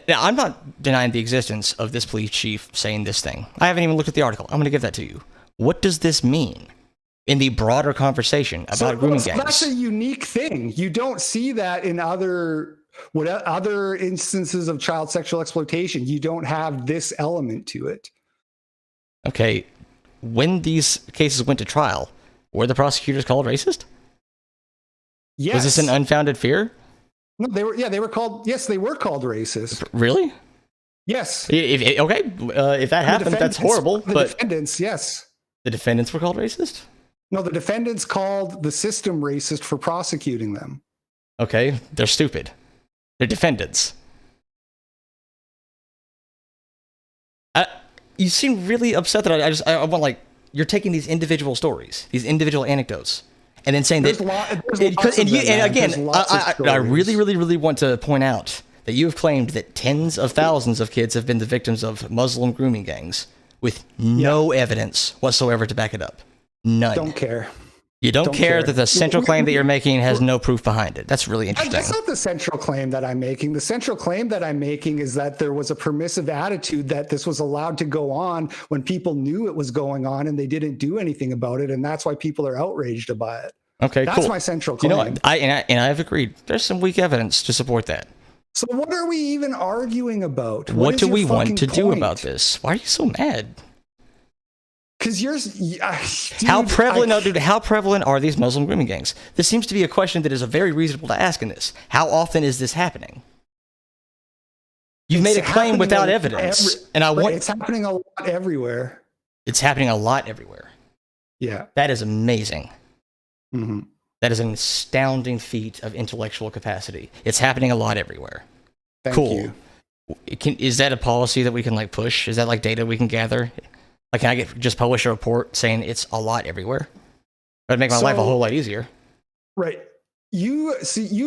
Now, I'm not denying the existence of this police chief saying this thing. I haven't even looked at the article. I'm going to give that to you. What does this mean in the broader conversation about grooming gangs? That's a unique thing. You don't see that in other instances of child sexual exploitation. You don't have this element to it. Okay, when these cases went to trial, were the prosecutors called racist? Yes. Was this an unfounded fear? No, they were. Yeah, they were called. Yes, they were called racist. Really? Yes. If that happened, that's horrible. But defendants, yes. The defendants were called racist? No, the defendants called the system racist for prosecuting them. Okay, they're stupid. They're defendants. You seem really upset that I want, like, you're taking these individual stories, these individual anecdotes, and then saying I really, really, really want to point out that you have claimed that tens of thousands of kids have been the victims of Muslim grooming gangs with no evidence whatsoever to back it up. None. Don't care. You don't care that the central claim that you're making has no proof behind it. That's really interesting. That's not the central claim that I'm making. The central claim that I'm making is that there was a permissive attitude that this was allowed to go on when people knew it was going on and they didn't do anything about it, and that's why people are outraged by it. Okay, that's cool. That's my central claim. You know what? I've agreed. There's some weak evidence to support that. So what are we even arguing about? What do we want to do about this? Why are you so mad? Because how prevalent are these Muslim grooming gangs? This seems to be a question that is very reasonable to ask in this. How often is this happening? You've made a claim without evidence, it's happening a lot everywhere. It's happening a lot everywhere. Yeah, that is amazing. Mm-hmm. That is an astounding feat of intellectual capacity. It's happening a lot everywhere. Thank you. Is that a policy that we can push? Is that data we can gather? Can I just publish a report saying it's a lot everywhere? That'd make my life a whole lot easier. Right. You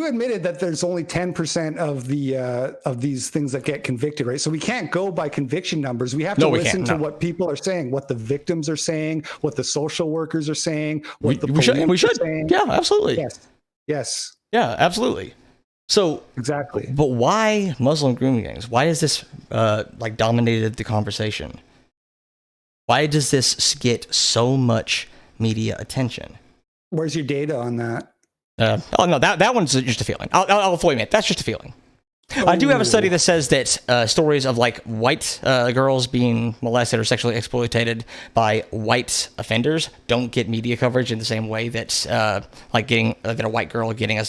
admitted that there's only 10% of these things that get convicted, right? So we can't go by conviction numbers. We have to listen to what people are saying, what the victims are saying, what the social workers are saying, what the police are saying. Yeah, absolutely. Yes. Yeah, absolutely. So exactly. But why Muslim grooming gangs? Why has this dominated the conversation? Why does this get so much media attention? Where's your data on that? No, that one's just a feeling. I'll fully admit that's just a feeling. I do have a study that says that stories of white girls being molested or sexually exploited by white offenders don't get media coverage in the same way that that a white girl getting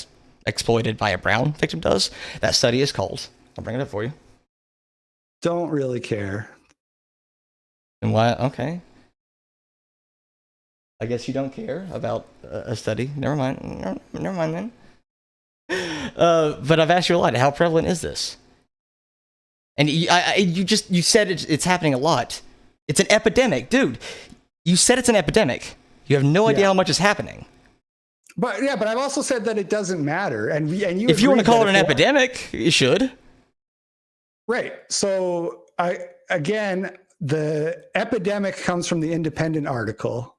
exploited by a brown victim does. That study is called. I'll bring it up for you. Don't really care. And why? Okay. I guess you don't care about a study. Never mind. Never mind then. But I've asked you a lot. How prevalent is this? And you said it's happening a lot. It's an epidemic, dude. You said it's an epidemic. You have no idea how much is happening. But I've also said that it doesn't matter. And you. If you want to call it an epidemic, you should. Right. So the epidemic comes from the Independent article.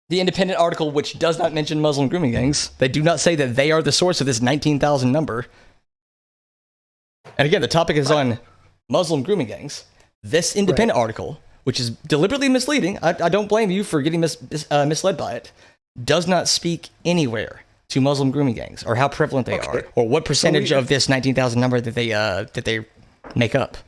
The Independent article, which does not mention Muslim grooming gangs. They do not say that they are the source of this 19,000 number. And again, the topic is on Muslim grooming gangs. This Independent article, which is deliberately misleading, I don't blame you for getting misled by it, does not speak anywhere to Muslim grooming gangs or how prevalent they are or what percentage of this 19,000 number that they make up.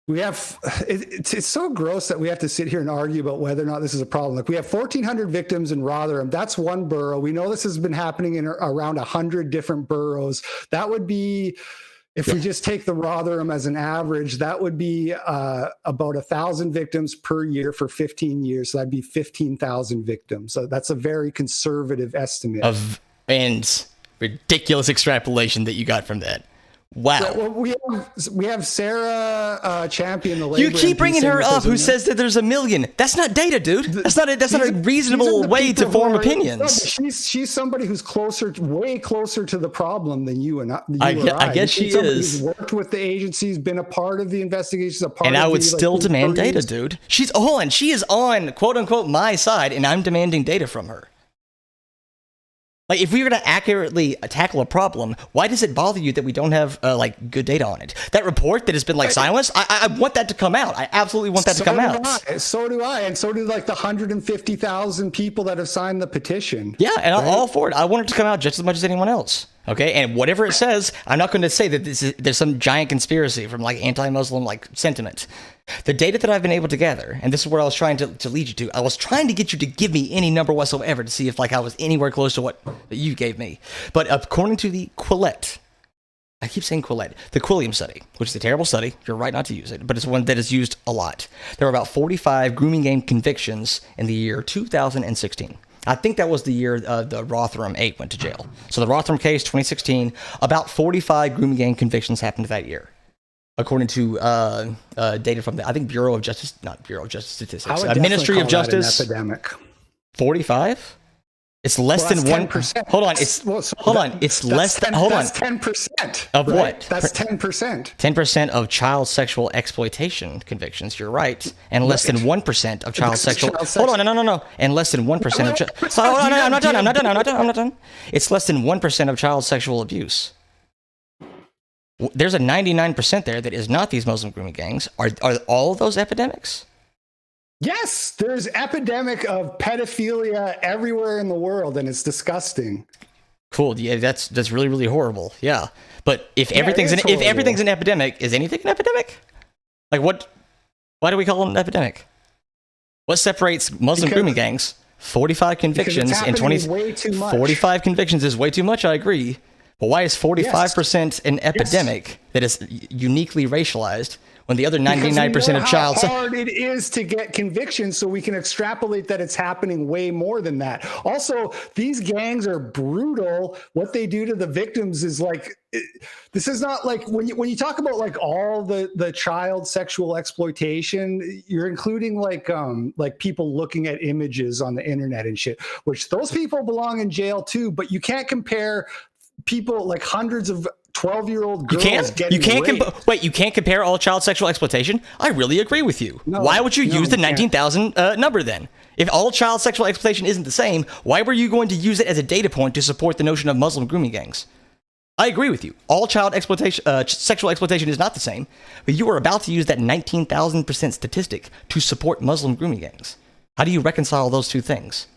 We have it's so gross that we have to sit here and argue about whether or not this is a problem. Like we have 1,400 victims in Rotherham. That's one borough. We know this has been happening in around 100 different boroughs. That would be, if we just take the Rotherham as an average, that would be about 1,000 victims per year for 15 years. So that'd be 15,000 victims. So that's a very conservative estimate. And ridiculous extrapolation that you got from that. Wow. So, well, we have Sarah Champion, the labor. You keep bringing her up who says that there's 1 million. That's not data, dude. That's not a reasonable way to form opinions. She's somebody who's way closer to the problem than you and I guess she is. Who's worked with the agencies, been a part of the investigations, and I would still demand data, dude. She is on quote unquote my side, and I'm demanding data from her. Like, if we were to accurately tackle a problem, why does it bother you that we don't have, good data on it? That report that has been, silenced, I want that to come out. I absolutely want that to come out. So do I. And so do, the 150,000 people that have signed the petition. Yeah, and I'm all for it. I want it to come out just as much as anyone else. Okay, and whatever it says, I'm not going to say that there's some giant conspiracy from, anti-Muslim, sentiment. The data that I've been able to gather, and this is where I was trying to lead you to, I was trying to get you to give me any number whatsoever to see if, I was anywhere close to what you gave me. But according to the Quillette, I keep saying Quillette, the Quilliam study, which is a terrible study, you're right not to use it, but it's one that is used a lot. There were about 45 grooming gang convictions in the year 2016. I think that was the year the Rotherham 8 went to jail. So the Rotherham case, 2016, about 45 grooming gang convictions happened that year, according to data from the, I think, Bureau of Justice Statistics. Ministry of Justice. An epidemic. 45? It's less than 1%. Hold on. It's less than. Hold on. That's 10%. Of what? That's 10%. 10% of child sexual exploitation convictions. You're right. And less than 1% of child sexual. Hold on. No. And less than 1% of. Hold on. I'm not done. It's less than 1% of child sexual abuse. There's a 99% there that is not these Muslim grooming gangs. Are all of those epidemics? Yes, there's epidemic of pedophilia everywhere in the world, and it's disgusting. Cool. Yeah, that's really, really horrible. Yeah, but if everything's an epidemic, is anything an epidemic? What? Why do we call it an epidemic? What separates Muslim grooming gangs? 45 convictions in 20. Way too much. 45 convictions is way too much. I agree. But why is 45% an epidemic that is uniquely racialized when the other 99% of child... How hard it is to get convictions, so we can extrapolate that it's happening way more than that. Also, these gangs are brutal. What they do to the victims is this is not when you talk about all the child sexual exploitation, you're including people looking at images on the internet and shit, which those people belong in jail too, but you can't compare people, hundreds of 12-year-old girls you can't compare all child sexual exploitation? I really agree with you. Why would you use the 19,000 number then? If all child sexual exploitation isn't the same, why were you going to use it as a data point to support the notion of Muslim grooming gangs? I agree with you. All child sexual exploitation is not the same, but you are about to use that 19,000% statistic to support Muslim grooming gangs. How do you reconcile those two things?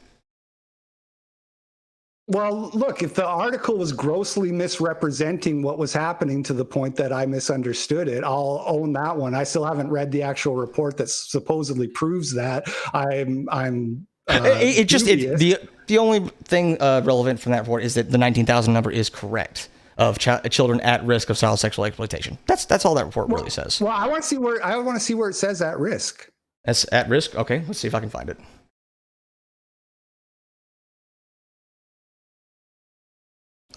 Well, look, if the article was grossly misrepresenting what was happening to the point that I misunderstood it, I'll own that one. I still haven't read the actual report that supposedly proves that. The only thing relevant from that report is that the 19,000 number is correct. of children at risk of child sexual exploitation. That's all that report really says. Well, I want to see where it says at risk. That's at risk. Okay, let's see if I can find it.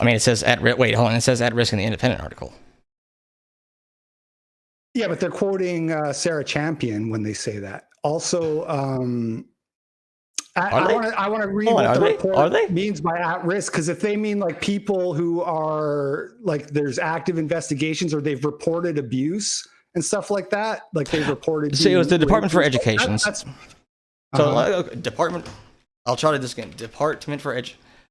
I mean, it says at risk. Wait, hold on. It says at risk in the Independent article. Yeah, but they're quoting Sarah Champion when they say that. Also, I want to read what the report means by at risk, because if they mean like people who are like there's active investigations or they've reported abuse and stuff like that, like they've reported. So it was the Department for Education. Department. I'll try to this again. Department for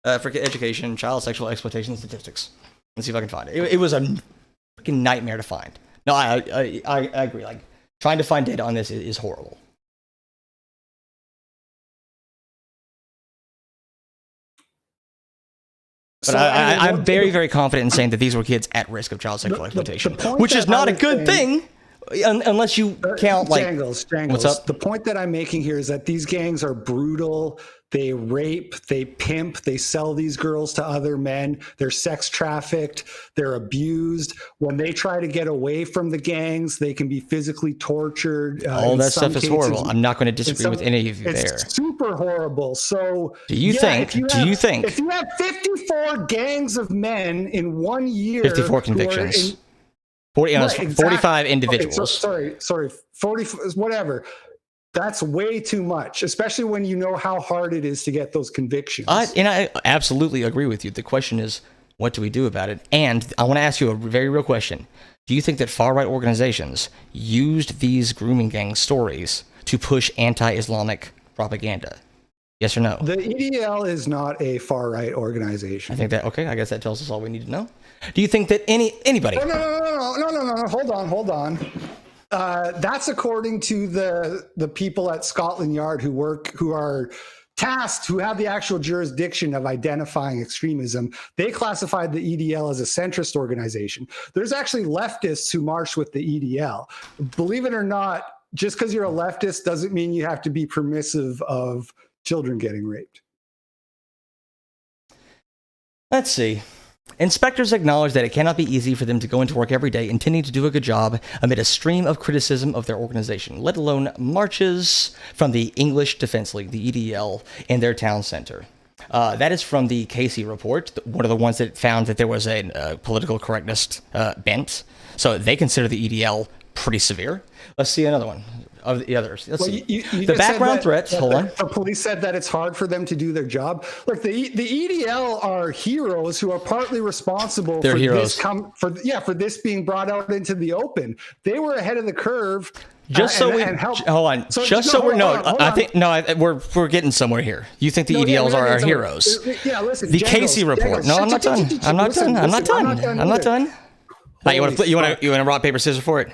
Education, Child Sexual Exploitation Statistics. Let's see if I can find it. It was a freaking nightmare to find. No, I agree. Like trying to find data on this is horrible. But I'm very, very confident in saying that these were kids at risk of child sexual exploitation, which is not a good thing unless you count like... Jangles. What's up? The point that I'm making here is that these gangs are brutal. They rape, they pimp, they sell these girls to other men. They're sex trafficked. They're abused. When they try to get away from the gangs, they can be physically tortured. All that stuff is horrible. I'm not going to disagree with any of you there. It's super horrible. So do you think if you have 54 gangs of men in 1 year, 54 convictions, 45 individuals. Okay, sorry, 40, whatever. That's way too much, especially when you know how hard it is to get those convictions. And I absolutely agree with you. The question is, what do we do about it? And I want to ask you a very real question. Do you think that far-right organizations used these grooming gang stories to push anti-Islamic propaganda? Yes or no? The EDL is not a far-right organization. I think that, okay, I guess that tells us all we need to know. Do you think that anybody... No, hold on. That's according to the people at Scotland Yard who are tasked, who have the actual jurisdiction of identifying extremism. They classified the EDL as a centrist organization. There's actually leftists who march with the EDL. Believe it or not, just because you're a leftist doesn't mean you have to be permissive of children getting raped. Let's see. Inspectors acknowledge that it cannot be easy for them to go into work every day intending to do a good job amid a stream of criticism of their organization, let alone marches from the English Defense League, the EDL, in their town center. That is from the Casey report, one of the ones that found that there was a political correctness bent. So they consider the EDL pretty severe. Let's see another one of the others. Let's see. The background threats. Hold on. The police said that it's hard for them to do their job. Look, the EDL are heroes who are partly responsible for this being brought out into the open. They were ahead of the curve. We're getting somewhere here. You think the EDLs are our heroes? Yeah, listen. The Casey report. No, I'm not done. I'm not done. You want to rock paper scissors for it?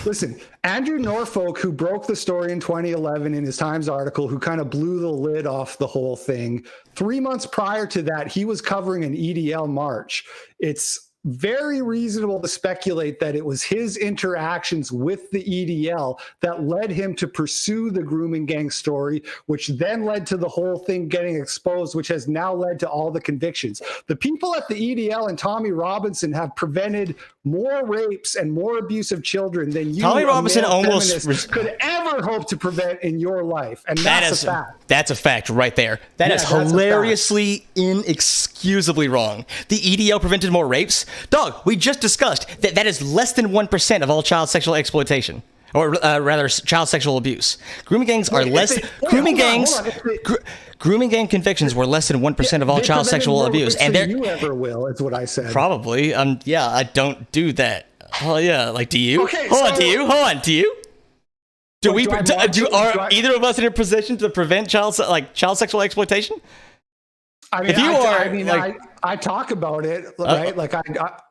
Listen, Andrew Norfolk, who broke the story in 2011 in his Times article, who kind of blew the lid off the whole thing, 3 months prior to that, he was covering an EDL march. It's very reasonable to speculate that it was his interactions with the EDL that led him to pursue the grooming gang story, which then led to the whole thing getting exposed, which has now led to all the convictions. The people at the EDL and Tommy Robinson have prevented more rapes and more abuse of children than you, Tommy Robinson, almost could ever hope to prevent in your life. And that's a fact. That's a fact right there. That is hilariously, inexcusably wrong. The EDL prevented more rapes? Dog, we just discussed that is less than 1% of all child sexual exploitation. Or rather, child sexual abuse. Grooming gangs are less... Grooming gang convictions were less than 1% of all child sexual abuse. And you ever will, is what I said. Probably. Yeah, I don't do that. Oh, yeah. Like, do you? Okay, Hold on. Do you? Are either of us in a position to prevent child sexual exploitation? I mean, I talk about it, right? Like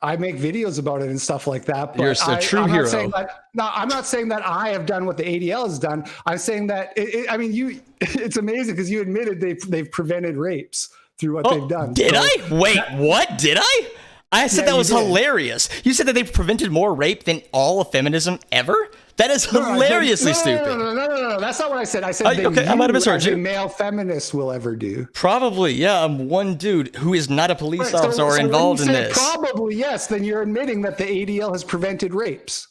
I make videos about it and stuff like that. But you're a true hero. I'm not saying that I have done what the ADL has done. I'm saying that it's amazing because you admitted they've prevented rapes through what they've done. Did I? Wait, what? Did I? I said that was hilarious. You said that they've prevented more rape than all of feminism ever? That is hilariously stupid. No. That's not what I said. I said okay, I might have misheard you. A male feminist will ever do. Probably, yeah. I'm one dude who is not a police officer or involved in this. Probably, yes. Then you're admitting that the ADL has prevented rapes.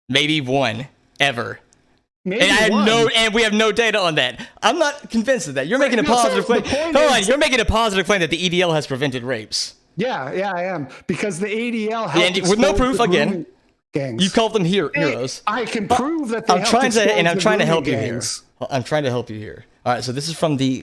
Maybe one ever. Maybe and we have no data on that. I'm not convinced of that. You're making a positive claim. Hold on, you're making a positive claim that the EDL has prevented rapes. Yeah, I am, because the ADL helped with no proof again. Gangs. You called them heroes. I can prove that I'm trying to help you here. I'm trying to help you here. All right, so this is from the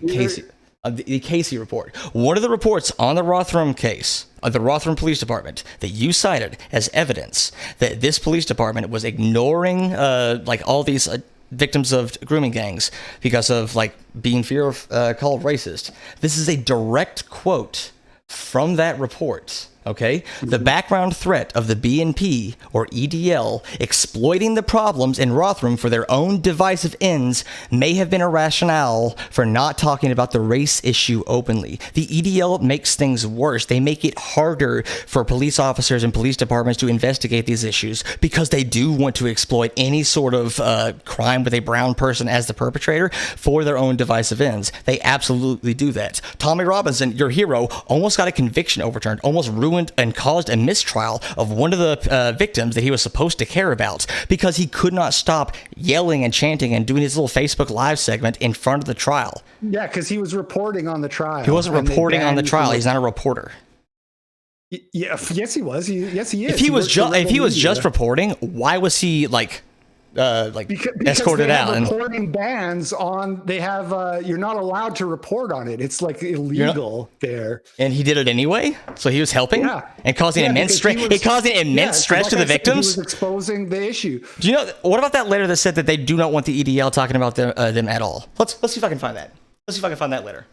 Casey report. One of the reports on the Rotherham case of the Rotherham Police Department that you cited as evidence that this police department was ignoring all these victims of grooming gangs because of being called racist. This is a direct quote from that report. Okay, the background threat of the BNP or EDL exploiting the problems in Rotherham for their own divisive ends may have been a rationale for not talking about the race issue openly. The EDL makes things worse. They make it harder for police officers and police departments to investigate these issues because they do want to exploit any sort of crime with a brown person as the perpetrator for their own divisive ends. They absolutely do that. Tommy Robinson, your hero, almost got a conviction overturned, almost ruined and caused a mistrial of one of the victims that he was supposed to care about because he could not stop yelling and chanting and doing his little Facebook Live segment in front of the trial. Yeah, because he was reporting on the trial. He wasn't reporting on the trial. He's not a reporter. Yeah, yes, he was. Yes, he is. If he was just reporting, why was he because escorted out? Reporting bans on. They have. You're not allowed to report on it. It's illegal there. And he did it anyway. So he was helping and causing immense stress. Stress to the victims. He was exposing the issue. Do you know what about that letter that said that they do not want the EDL talking about them at all? Let's see if I can find that. Let's see if I can find that letter.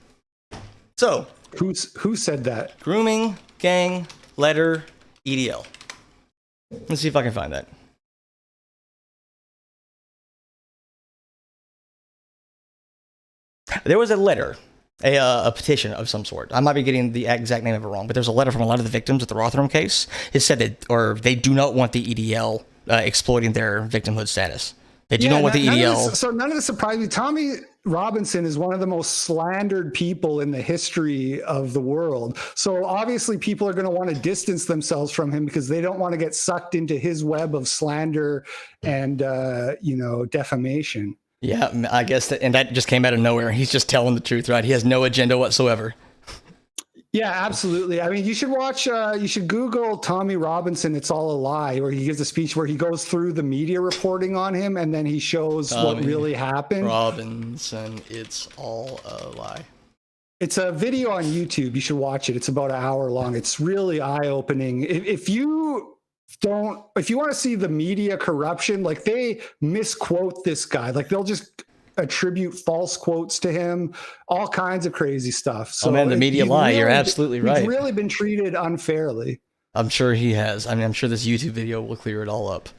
So who said that? Grooming gang letter EDL. Let's see if I can find that. There was a letter, a petition of some sort. I might be getting the exact name of it wrong, but there's a letter from a lot of the victims of the Rotherham case. It said that, they do not want the EDL exploiting their victimhood status. They do not want the EDL. None of this surprised me. Tommy Robinson is one of the most slandered people in the history of the world. So obviously people are going to want to distance themselves from him because they don't want to get sucked into his web of slander and, defamation. Yeah, I guess that just came out of nowhere. He's just telling the truth, right? He has no agenda whatsoever. Yeah, absolutely. I mean, you should Google Tommy Robinson, It's All a Lie, where he gives a speech where he goes through the media reporting on him and then he shows what really happened. Robinson, It's All a Lie. It's a video on YouTube. You should watch it. It's about an hour long. It's really eye-opening. If you want to see the media corruption, they misquote this guy. They'll just attribute false quotes to him, all kinds of crazy stuff. So the media lie. You're absolutely right. He's really been treated unfairly. I'm sure he has. I mean, I'm sure this YouTube video will clear it all up.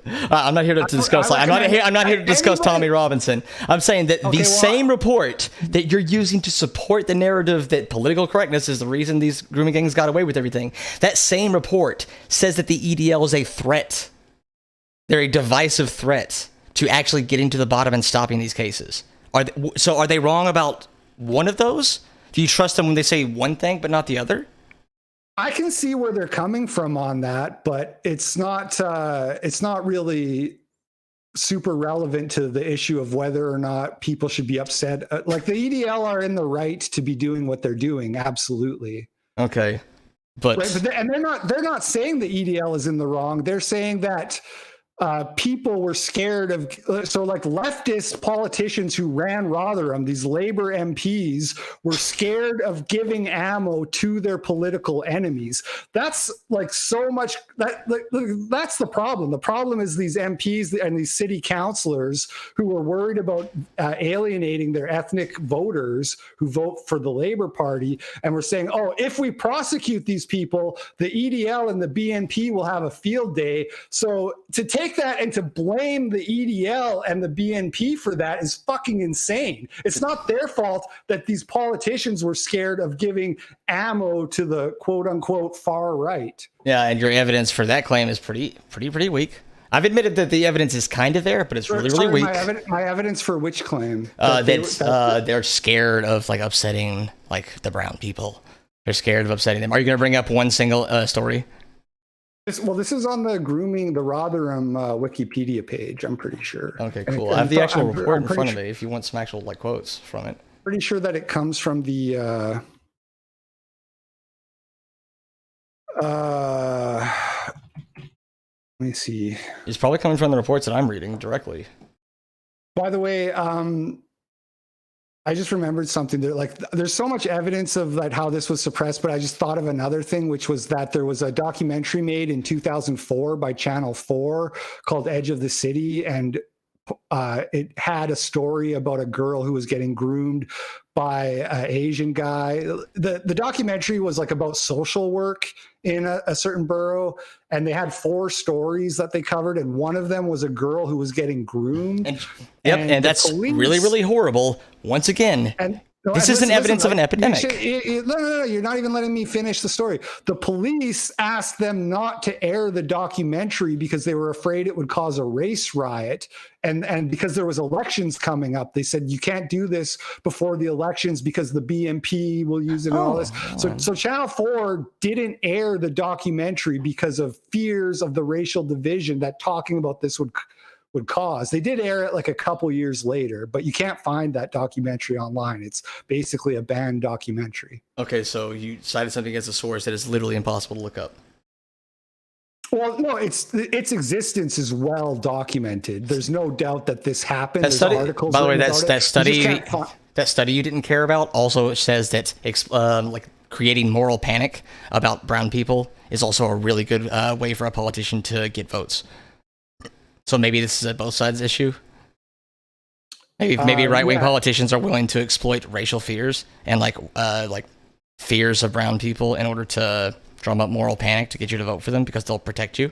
I'm not here to discuss. I'm not here to discuss Tommy Robinson. I'm saying that same report that you're using to support the narrative that political correctness is the reason these grooming gangs got away with everything. That same report says that the EDL is a threat. They're a divisive threat to actually getting to the bottom and stopping these cases. Are they wrong about one of those? Do you trust them when they say one thing but not the other? I can see where they're coming from on that, but it's not really super relevant to the issue of whether or not people should be upset. The EDL are in the right to be doing what they're doing. Absolutely. Okay. But they're not saying the EDL is in the wrong. They're saying that people were scared of, leftist politicians who ran Rotherham, these Labour MPs, were scared of giving ammo to their political enemies. That's so much. That's the problem. The problem is these MPs and these city councillors who were worried about alienating their ethnic voters who vote for the Labour Party, and were saying, if we prosecute these people, the EDL and the BNP will have a field day. So to take that and to blame the EDL and the BNP for that is fucking insane. It's not their fault that these politicians were scared of giving ammo to the quote unquote far right. Yeah, and your evidence for that claim is pretty weak. I've admitted that the evidence is kind of there, but it's really weak. My evidence for which claim? They're scared of like upsetting like the brown people. They're scared of upsetting them. Are you going to bring up one single story? This is on the Rotherham Wikipedia page. I'm pretty sure. Okay, cool. I have the actual report in front of me. If you want some actual like quotes from it. Pretty sure that it comes from the. Let me see. It's probably coming from the reports that I'm reading directly. By the way, I just remembered something. There's so much evidence of like how this was suppressed, but I just thought of another thing, which was that there was a documentary made in 2004 by Channel 4 called Edge of the City, and it had a story about a girl who was getting groomed by an Asian guy. The documentary was like about social work in a certain borough, and they had 4 stories that they covered, and one of them was a girl who was getting groomed. And that's really horrible. Once again, this isn't evidence of an epidemic. No, you're not even letting me finish the story. The police asked them not to air the documentary because they were afraid it would cause a race riot. And because there was elections coming up, they said, you can't do this before the elections because the BNP will use it and all this. So Channel 4 didn't air the documentary because of fears of the racial division that talking about this would cause. They did air it like a couple years later, but you can't find that documentary online. It's basically a banned documentary. Okay, so you cited something as a source that is literally impossible to look up. Well, no, its existence is well documented. There's no doubt that this happened. That study, by the way, that study you didn't care about also says that like creating moral panic about brown people is also a really good way for a politician to get votes. So maybe this is a both sides issue. Maybe right-wing politicians are willing to exploit racial fears and like fears of brown people in order to drum up moral panic to get you to vote for them because they'll protect you.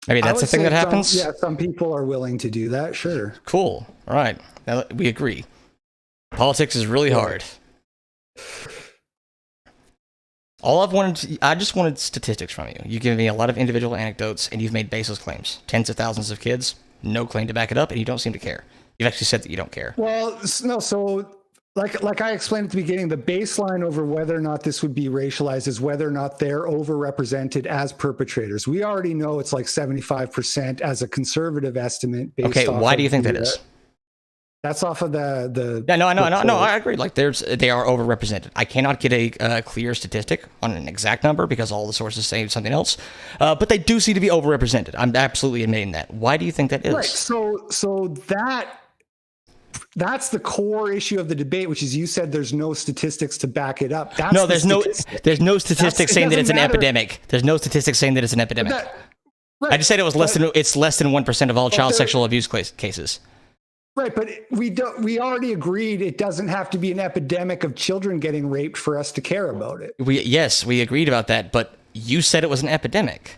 Maybe that's the thing that happens. Some people are willing to do that. Sure. Cool. All right. Now we agree. Politics is really hard. I just wanted statistics from you. You give me a lot of individual anecdotes, and you've made baseless claims. Tens of thousands of kids, no claim to back it up, and you don't seem to care. You've actually said that you don't care. Well, no. So, like I explained at the beginning, the baseline over whether or not this would be racialized is whether or not they're overrepresented as perpetrators. We already know it's like 75% as a conservative estimate. Okay, why do you think that is? That's off of the. Yeah, no, I agree. Like, they are overrepresented. I cannot get a clear statistic on an exact number because all the sources say something else. But they do seem to be overrepresented. I'm absolutely admitting that. Why do you think that is? Right. So that's the core issue of the debate, which is you said there's no statistics to back it up. There's no statistics saying that it's an epidemic. There's no statistics saying that it's an epidemic. Right. I just said it's less than 1% of all child sexual abuse cases. Right, but we already agreed it doesn't have to be an epidemic of children getting raped for us to care about it. We agreed about that, but you said it was an epidemic.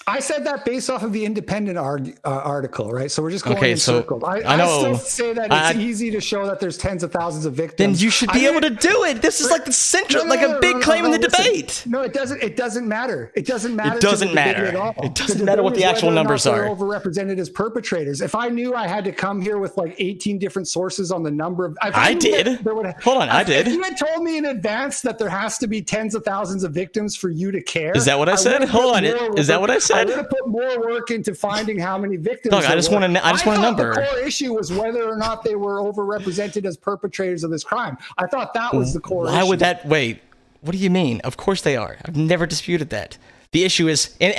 I said that based off of the Independent article, right? So we're just going in circles. I know. I still say that it's easy to show that there's tens of thousands of victims. Then you should be able to do it. This is like the central, a big claim in the debate. No, it doesn't. It doesn't matter. It doesn't matter. It doesn't matter at all. It doesn't matter what the actual numbers are. They're overrepresented as perpetrators. If I knew I had to come here with like 18 different sources on the number of, I did. If you had told me in advance that there has to be tens of thousands of victims for you to care, is that what I said? Hold on. Is that what I said? I would have put more work into finding how many victims. Look, I just want a number. The core issue was whether or not they were overrepresented as perpetrators of this crime. I thought that was the core issue. Why would that? Wait, what do you mean? Of course they are. I've never disputed that. The issue is, we're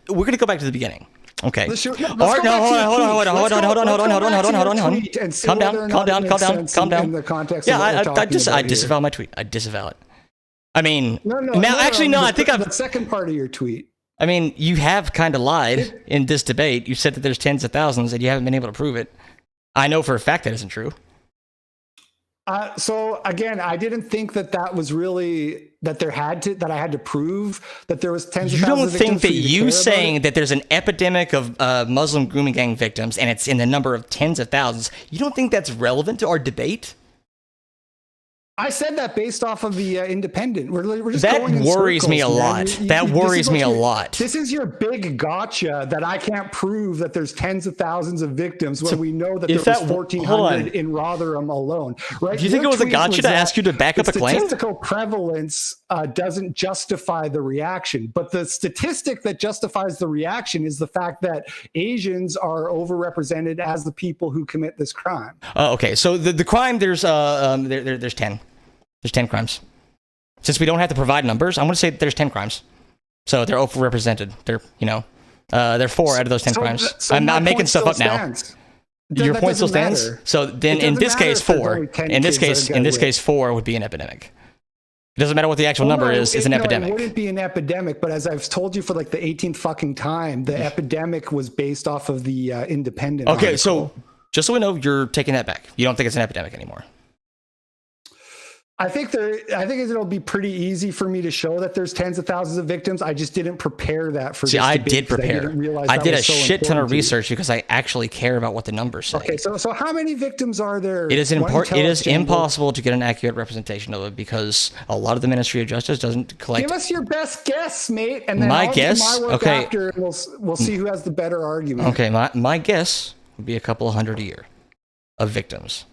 going to go back to the beginning. Okay. Hold on. Calm down. Yeah, I disavow my tweet. I disavow it. I mean, I think I've the second part of your tweet. I mean, you have kind of lied in this debate. You said that there's tens of thousands and you haven't been able to prove it. I know for a fact that isn't true. So again, I didn't think that was really that I had to prove that there was tens of thousands. You don't think that you saying that there's an epidemic of Muslim grooming gang victims and it's in the number of tens of thousands, you don't think that's relevant to our debate? I said that based off of the Independent. We're just that going in worries circles, me a man. lot. That worries me a lot. This is your big gotcha that I can't prove that there's tens of thousands of victims when we know that there was 1,400 in Rotherham alone. Right? Do you think it was a gotcha to ask you to back up a claim? Statistical prevalence doesn't justify the reaction, but the statistic that justifies the reaction is the fact that Asians are overrepresented as the people who commit this crime. Okay, so the crime there's 10. There's 10 crimes. Since we don't have to provide numbers, I'm going to say that there's 10 crimes. So they're overrepresented. They're 4 out of those 10 crimes. I'm making stuff up now. Your point still stands? So then in this case, 4. In this case, 4 would be an epidemic. It doesn't matter what the actual number is. It's an epidemic. It wouldn't be an epidemic, but as I've told you for like the 18th fucking time, the epidemic was based off of the Independent. Okay, article. so just so we know, you're taking that back. You don't think it's an epidemic anymore. I think it'll be pretty easy for me to show that there's tens of thousands of victims. I just didn't prepare that for this debate. I did prepare. I did a shit ton of research because I actually care about what the numbers say. Okay, so how many victims are there? It is impossible to get an accurate representation of it because a lot of the Ministry of Justice doesn't collect. Give us your best guess, mate, and then my guess. Do my work okay, after, and we'll see who has the better argument. Okay, my guess would be a couple of hundred a year of victims.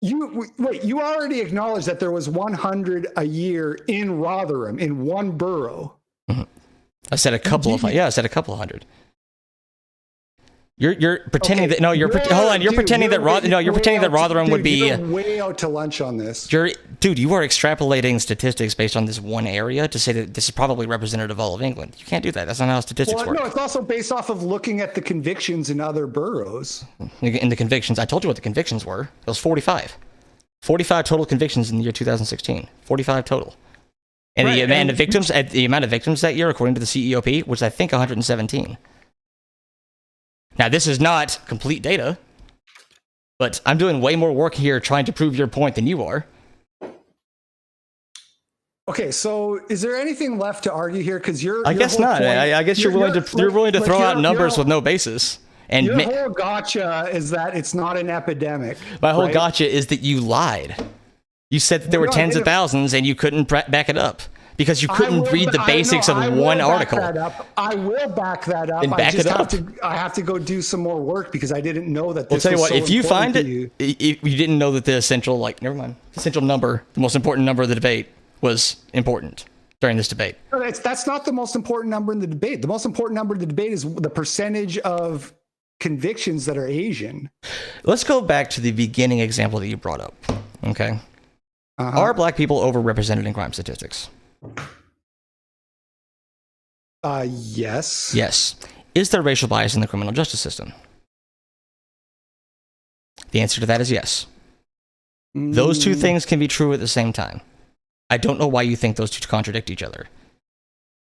You already acknowledged that there was 100 a year in Rotherham, in one borough. Mm-hmm. I said a couple of hundred. You're pretending that you're pretending that Rotherham would be you're way out to lunch on this. You are extrapolating statistics based on this one area to say that this is probably representative of all of England. You can't do that. That's not how statistics work. No, it's also based off of looking at the convictions in other boroughs. In the convictions, I told you what the convictions were. It was 45. 45 total convictions in the year 2016. 45 total. And the amount of victims that year, according to the CEOP, was I think 117. Now, this is not complete data, but I'm doing way more work here trying to prove your point than you are. Okay, so is there anything left to argue here? Because I guess not. I guess you're willing to throw out numbers with no basis. And your whole gotcha is that it's not an epidemic. My whole gotcha is that you lied. You said that there were tens of thousands, and you couldn't back it up. Because you couldn't read the basics of one article. I will back that up. I have to go do some more work because I didn't know that this was so important. I'll tell you what, if you find it, if you didn't know that the essential number, the most important number of the debate was important during this debate. That's not the most important number in the debate. The most important number in the debate is the percentage of convictions that are Asian. Let's go back to the beginning example that you brought up. Okay. Are black people overrepresented in crime statistics? Yes. Yes. Is there racial bias in the criminal justice system? The answer to that is yes. Those two things can be true at the same time. I don't know why you think those two contradict each other.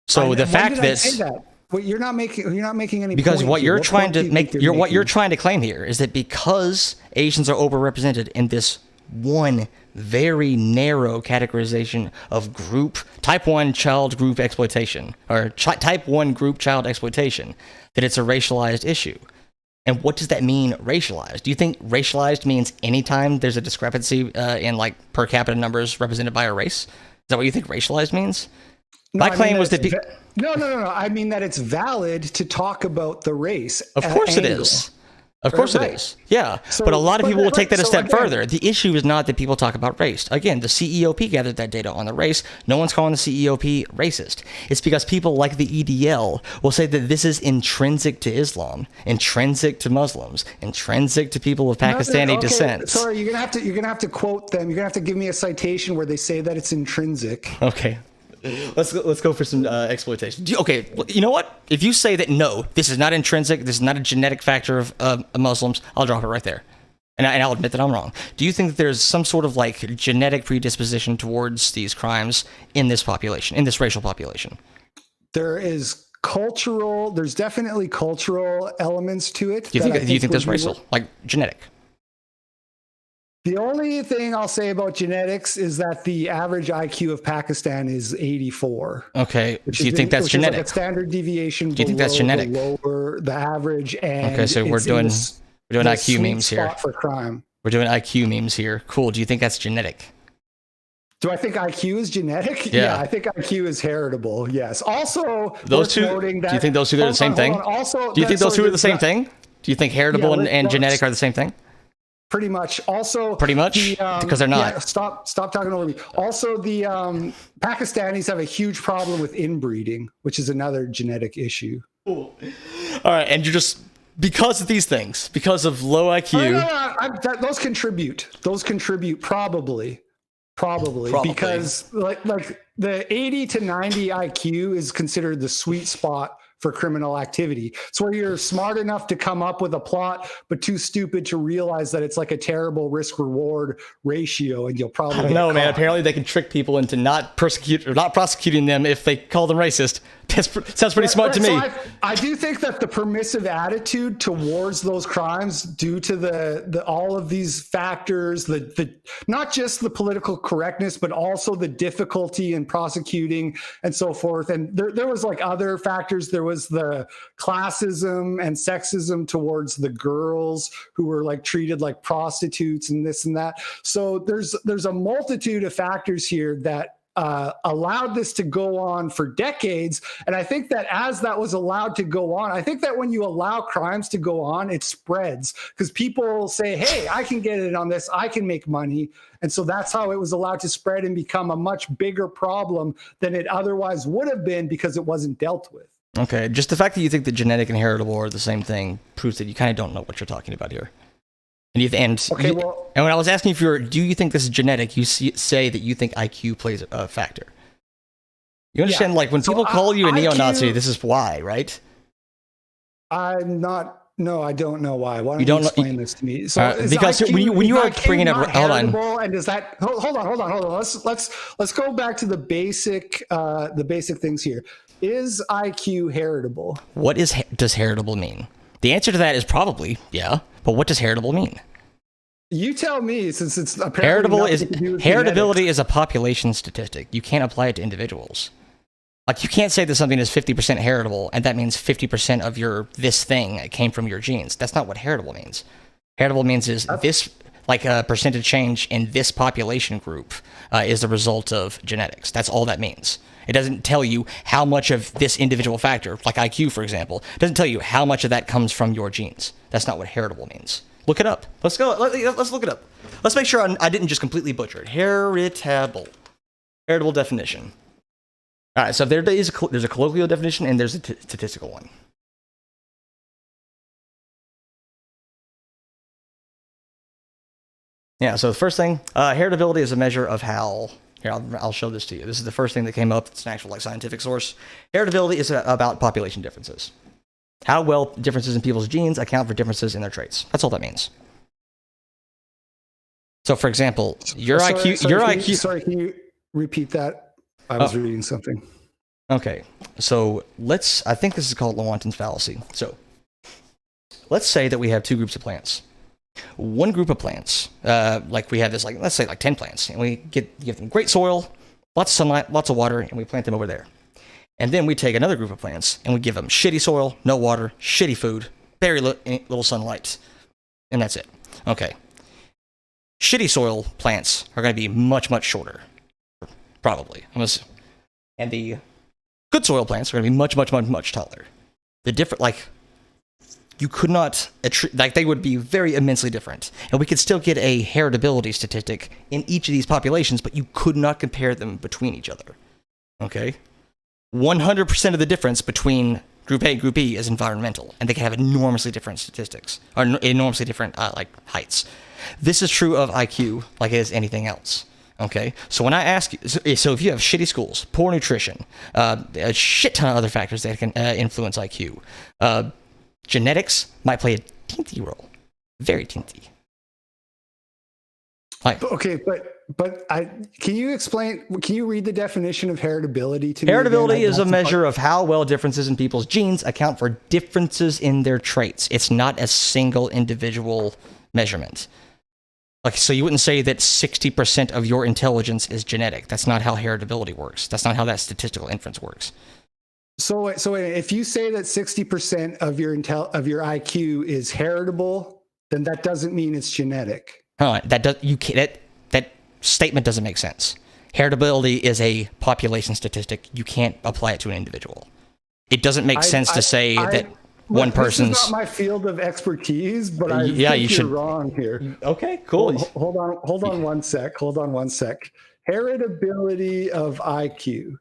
So the fact that well, you're not making any because what you're trying to claim here is that because Asians are overrepresented in this one very narrow categorization of type 1 child group exploitation, or type 1 group child exploitation, that it's a racialized issue. And what does that mean, racialized? Do you think racialized means anytime there's a discrepancy in like per capita numbers represented by a race? Is that what you think racialized means? No, my claim was that no. I mean that it's valid to talk about the race. Of course it is. Of course it is. Yeah. But a lot of people will take that a step further. The issue is not that people talk about race. Again, the CEOP gathered that data on the race. No one's calling the CEOP racist. It's because people like the EDL will say that this is intrinsic to Islam, intrinsic to Muslims, intrinsic to people of Pakistani descent. Sorry, you're gonna have to quote them. You're gonna have to give me a citation where they say that it's intrinsic. Okay. Let's go for some exploitation. Okay, you know what? If you say that no, this is not intrinsic, this is not a genetic factor of Muslims, I'll drop it right there, and I'll admit that I'm wrong. Do you think that there's some sort of like genetic predisposition towards these crimes in this population, in this racial population? There's definitely cultural elements to it. Do you think there's racial, like genetic? The only thing I'll say about genetics is that the average IQ of Pakistan is 84. Okay. Do you think that's genetic? Like a standard deviation. Do you think that's genetic? Lower the average, and okay, so we're doing IQ memes here for crime. We're doing IQ memes here. Cool. Do you think that's genetic? Do I think IQ is genetic? Yeah, I think IQ is heritable. Yes. Also, those two. Do you think those two are the same thing? Also, do you think those two are the same thing? Do you think heritable and genetic are the same thing? Pretty much. Also, pretty much because they're not. Yeah, stop talking over me. Also, the Pakistanis have a huge problem with inbreeding, which is another genetic issue. Cool. All right, and you're just because of these things, because of low IQ. Those contribute. Those contribute probably. Because like the 80 to 90 IQ is considered the sweet spot for criminal activity. It's where you're smart enough to come up with a plot, but too stupid to realize that it's like a terrible risk-reward ratio, and you'll probably I don't know, man. Apparently, they can trick people into not prosecuting them if they call them racist. Sounds pretty smart to me. I do think that the permissive attitude towards those crimes, due to the all of these factors, the not just the political correctness, but also the difficulty in prosecuting and so forth. And there was like other factors. There was the classism and sexism towards the girls who were like treated like prostitutes and this and that. So there's a multitude of factors here that allowed this to go on for decades. And I think that as that was allowed to go on, I think that when you allow crimes to go on, it spreads because people say, hey, I can get in on this, I can make money. And so that's how it was allowed to spread and become a much bigger problem than it otherwise would have been because it wasn't dealt with. Okay, just the fact that you think that genetic and heritable are the same thing proves that you kind of don't know what you're talking about here. And when I was asking if do you think this is genetic, you say that you think IQ plays a factor. You understand, like when people call you a neo-Nazi, this is why, right? I'm not. No, I don't know why. Why don't you explain this to me? So because IQ, when you are bringing up, hold on. And does that? Hold on. Let's go back to the basic things here. Is IQ heritable? What does heritable mean? The answer to that is probably yeah. But what does heritable mean? You tell me, since it's apparently heritability is a population statistic. You can't apply it to individuals. Like you can't say that something is 50% heritable, and that means 50% of your this thing came from your genes. That's not what heritable means. Heritable means is this like a percentage change in this population group is the result of genetics. That's all that means. It doesn't tell you how much of this individual factor, like IQ, for example, it doesn't tell you how much of that comes from your genes. That's not what heritable means. Look it up. Let's go. Let's look it up. Let's make sure I didn't just completely butcher it. Heritable definition. All right. So there's a colloquial definition and there's a statistical one. Yeah. So the first thing, heritability is a measure of how. Here, I'll show this to you. This is the first thing that came up. It's an actual scientific source. Heritability is about population differences. How well differences in people's genes account for differences in their traits. That's all that means. So, for example, your IQ. Sorry, can you repeat that? I was reading something. Okay, so I think this is called Lewontin's fallacy. So, let's say that we have two groups of plants. One group of plants, like we have this, like let's say like 10 plants, and we give them great soil, lots of sunlight, lots of water, and we plant them over there. And then we take another group of plants and we give them shitty soil, no water, shitty food, very little sunlight, and that's it. Okay. Shitty soil plants are going to be much, much shorter, probably. And the good soil plants are going to be much, much, much, much taller. The different, like, you could not, like, they would be very immensely different. And we could still get a heritability statistic in each of these populations, but you could not compare them between each other. Okay? 100% of the difference between Group A and Group B is environmental, and they can have enormously different statistics, or enormously different, like, heights. This is true of IQ like it is anything else. Okay? So when I ask you, so if you have shitty schools, poor nutrition, a shit ton of other factors that can influence IQ, genetics might play a teensy role. Very teensy. Okay, but can you read the definition of heritability to me? Heritability is a measure of how well differences in people's genes account for differences in their traits. It's not a single individual measurement. Like, so you wouldn't say that 60% of your intelligence is genetic. That's not how heritability works. That's not how that statistical inference works. So if you say that 60% of your IQ is heritable, then that doesn't mean it's genetic. That statement doesn't make sense. Heritability is a population statistic. You can't apply it to an individual. It doesn't make sense to say that one person's... This is not my field of expertise, but I think you're wrong here. Okay, cool. Hold on one sec. Heritability of IQ.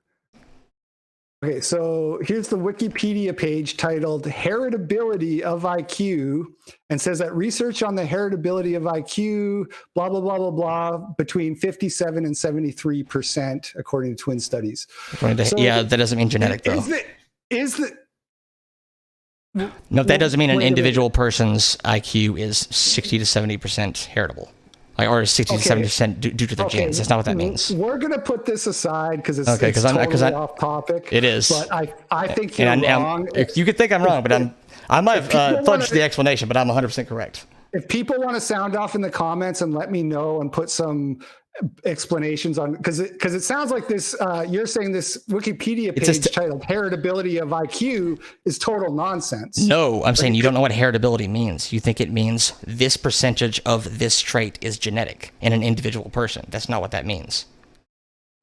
Okay, so here's the Wikipedia page titled Heritability of IQ, and says that research on the heritability of IQ, blah, blah, blah, blah, blah, between 57 and 73%, according to twin studies. That doesn't mean genetic, though. No, that doesn't mean an individual person's IQ is 60 to 70% heritable. Or 60 to 70% due to their genes. That's not what that means. We're going to put this aside because it's totally off topic. It is. But I think you're wrong. You could think I'm wrong, but I might have fudged the explanation, but I'm 100% correct. If people want to sound off in the comments and let me know and put some explanations on, because it sounds like this, you're saying this Wikipedia page titled Heritability of IQ is total nonsense. No, I'm saying you don't know what heritability means. You think it means this percentage of this trait is genetic in an individual person. That's not what that means.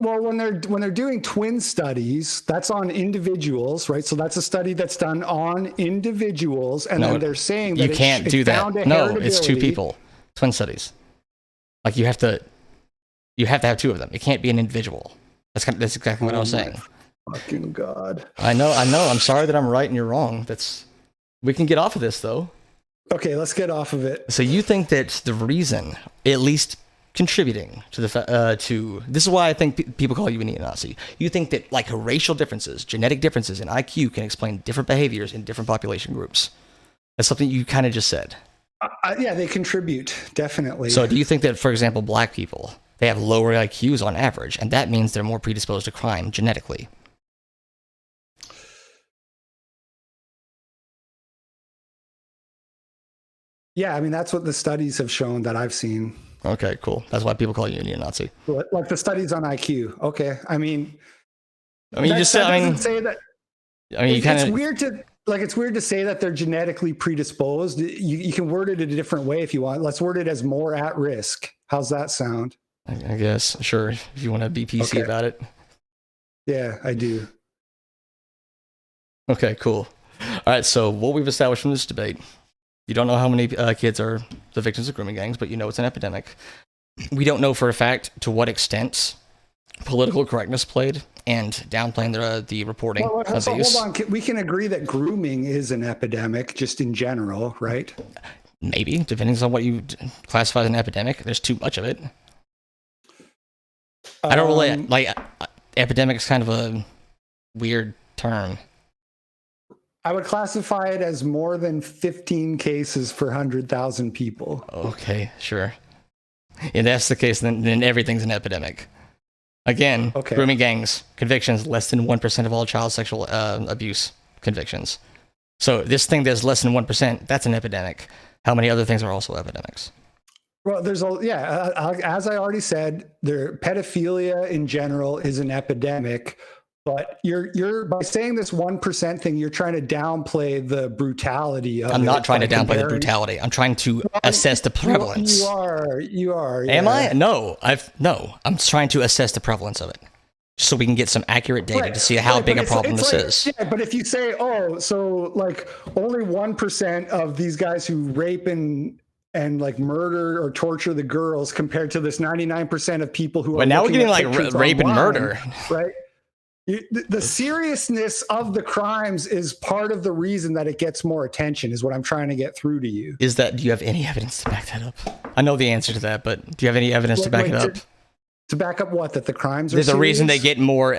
Well, when they're doing twin studies, that's on individuals, right? So that's a study that's done on individuals, and then they're saying that you can't do that. No, it's two people. Twin studies. Like you have to have two of them. It can't be an individual. That's exactly what I was saying. Fucking God. I know. I'm sorry that I'm right and you're wrong. We can get off of this though. Okay, let's get off of it. So you think that the reason, at least contributing to this is why I think people call you a neo-Nazi. You think that like racial differences, genetic differences in IQ can explain different behaviors in different population groups. That's something you kind of just said. Yeah, they contribute, definitely. So do you think that, for example, black people, they have lower IQs on average, and that means they're more predisposed to crime genetically? Yeah, I mean, that's what the studies have shown that I've seen. Okay, cool. That's why people call you a neo-Nazi. Like the studies on IQ. Okay, I mean, you just said, say that. I mean, it's weird to say that they're genetically predisposed. You can word it a different way if you want. Let's word it as more at risk. How's that sound? I guess, sure, if you want to be PC about it. Yeah, I do. Okay, cool. All right, so what we've established from this debate, you don't know how many kids are the victims of grooming gangs, but you know it's an epidemic. We don't know for a fact to what extent political correctness played and downplaying the reporting of these. Hold on, we can agree that grooming is an epidemic just in general, right? Maybe, depending on what you classify as an epidemic. There's too much of it. I don't really like epidemic is kind of a weird term. I would classify it as more than 15 cases per 100,000 people. Okay, sure. If that's the case, then everything's an epidemic. Again, grooming gangs, convictions, less than 1% of all child sexual abuse convictions. So this thing that's less than 1%, that's an epidemic. How many other things are also epidemics? Well, as I already said, pedophilia in general is an epidemic, but you're by saying this 1% thing, you're trying to downplay the brutality of it. I'm not trying to downplay the brutality. I'm trying to assess the prevalence. You are. Am I? No, I'm trying to assess the prevalence of it, so we can get some accurate data to see how big a problem this is. Yeah, but if you say, so like only 1% of these guys who rape and like murder or torture the girls compared to this 99% of people who are. But now we're getting like rape and murder, right? The seriousness of the crimes is part of the reason that it gets more attention, is what I'm trying to get through to you. Do you have any evidence to back that up? I know the answer to that, but do you have any evidence to back it up? To back up what? That the crimes are There's serious? a reason they get more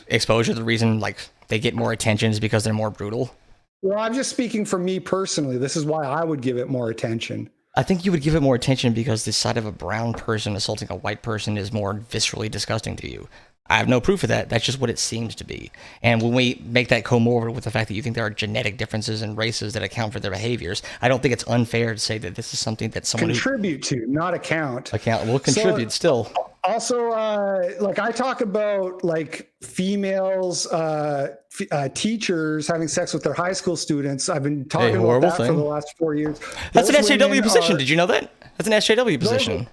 exposure. The reason they get more attention is because they're more brutal. Well, I'm just speaking for me personally. This is why I would give it more attention. I think you would give it more attention because the sight of a brown person assaulting a white person is more viscerally disgusting to you. I have no proof of that. That's just what it seems to be. And when we make that comorbid with the fact that you think there are genetic differences in races that account for their behaviors, I don't think it's unfair to say that this is something that someone contribute to, not account. Will contribute still. Also, like I talk about like females, teachers having sex with their high school students. I've been talking about that for the last 4 years. That's an SJW position. Did you know that? That's an SJW position.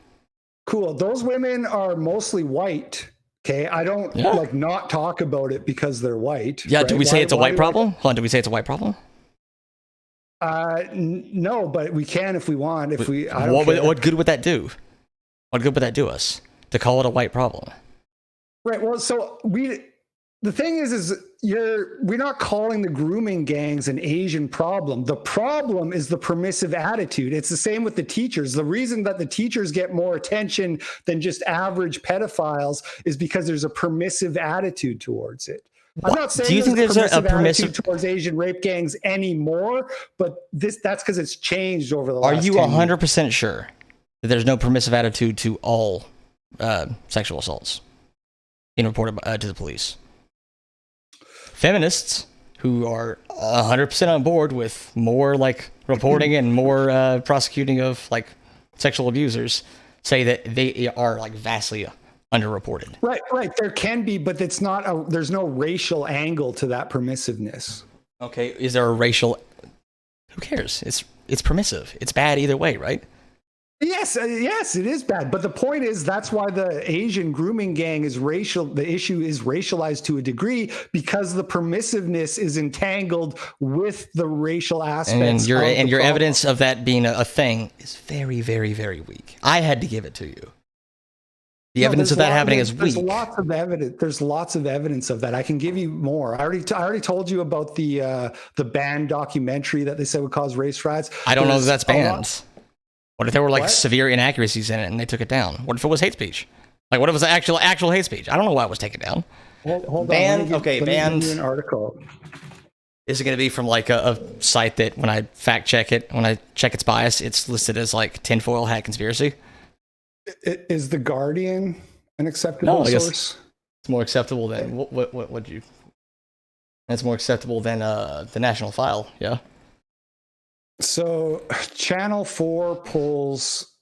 Cool. Those women are mostly white. Okay, I don't like not talk about it because they're white. Yeah, right? Do we say it's a white problem? Hold on, do we say it's a white problem? No, but we can if we want. If we, what good would that do? What good would that do us to call it a white problem? Right. Well, so the thing is we're not calling the grooming gangs an Asian problem. The problem is the permissive attitude. It's the same with the teachers. The reason that the teachers get more attention than just average pedophiles is because there's a permissive attitude towards it. What? I'm not saying do you think there's a permissive attitude towards Asian rape gangs anymore, but that's because it's changed over the last 10 years. Are you 100% sure that there's no permissive attitude to all sexual assaults being reported to the police? Feminists who are 100% on board with more like reporting and more prosecuting of like sexual abusers say that they are like vastly underreported. Right. There can be, but it's not. There's no racial angle to that permissiveness. Okay, is there a racial? Who cares? It's permissive. It's bad either way, right? Yes, it is bad. But the point is, that's why the Asian grooming gang is racial. The issue is racialized to a degree because the permissiveness is entangled with the racial aspects. And your evidence of that being a thing is very, very, very weak. I had to give it to you. The evidence of that happening is weak. There's lots of evidence. There's lots of evidence of that. I can give you more. I already told you about the banned documentary that they said would cause race riots. I don't know if that's banned. What if there were like severe inaccuracies in it and they took it down? What if it was hate speech? Like what if it was actual hate speech? I don't know why it was taken down. Hold banned. On. Okay, banned. An article. Is it going to be from like a site that when I fact check it, when I check its bias, it's listed as like tinfoil hat conspiracy? Is the Guardian an acceptable source? It's more acceptable than what you? It's more acceptable than the National File. Yeah. So, Channel 4 pulls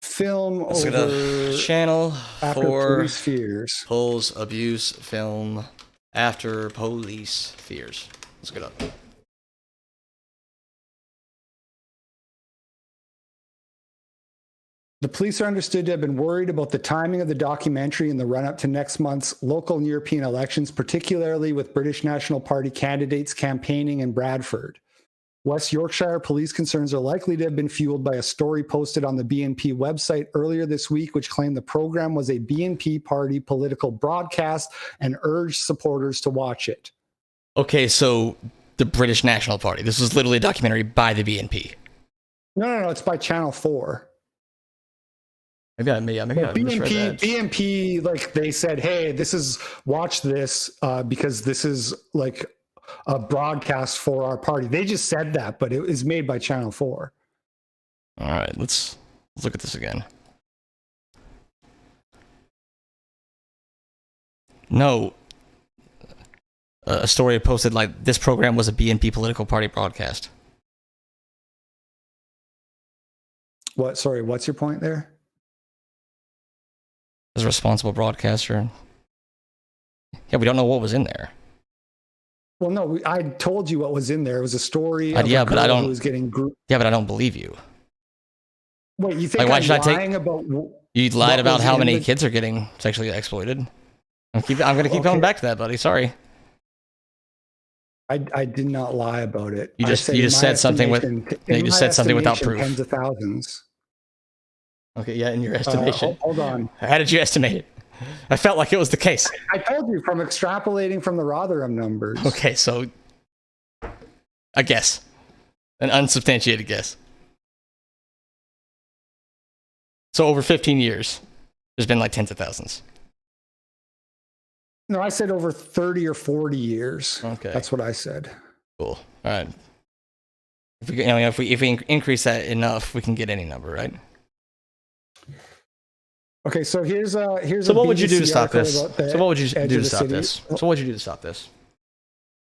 film over Channel 4 police fears. Pulls abuse film after police fears. Let's get up. The police are understood to have been worried about the timing of the documentary in the run-up to next month's local and European elections, particularly with British National Party candidates campaigning in Bradford. West Yorkshire police concerns are likely to have been fueled by a story posted on the BNP website earlier this week, which claimed the program was a BNP party political broadcast and urged supporters to watch it. Okay, so the British National Party. This was literally a documentary by the BNP. No, it's by Channel 4. Maybe I misread that. BNP, like they said, hey, watch this because this is like a broadcast for our party. They just said that, but it was made by Channel 4. All right, let's look at this again. No, a story posted like this program was a BNP political party broadcast. What? Sorry, what's your point there? As a responsible broadcaster. Yeah, we don't know what was in there. Well, no, I told you what was in there. It was a story of yeah, a girl who was getting Yeah, but I don't believe you. Wait, you think I'm lying about... You lied about how many kids are getting sexually exploited. I'm going to keep going back to that, buddy. Sorry. I did not lie about it. You just said something without proof. Tens of thousands. Okay, yeah, in your estimation. Hold on. How did you estimate it? I felt like it was the case. I told you from extrapolating from the Rotherham numbers. Okay, so a guess. An unsubstantiated guess. So over 15 years, there's been like tens of thousands. No, I said over 30 or 40 years. Okay. That's what I said. Cool. All right. If we increase that enough, we can get any number, right? Okay, so here's So what would you do to stop this? So what would you do to stop this? So what would you do to stop this?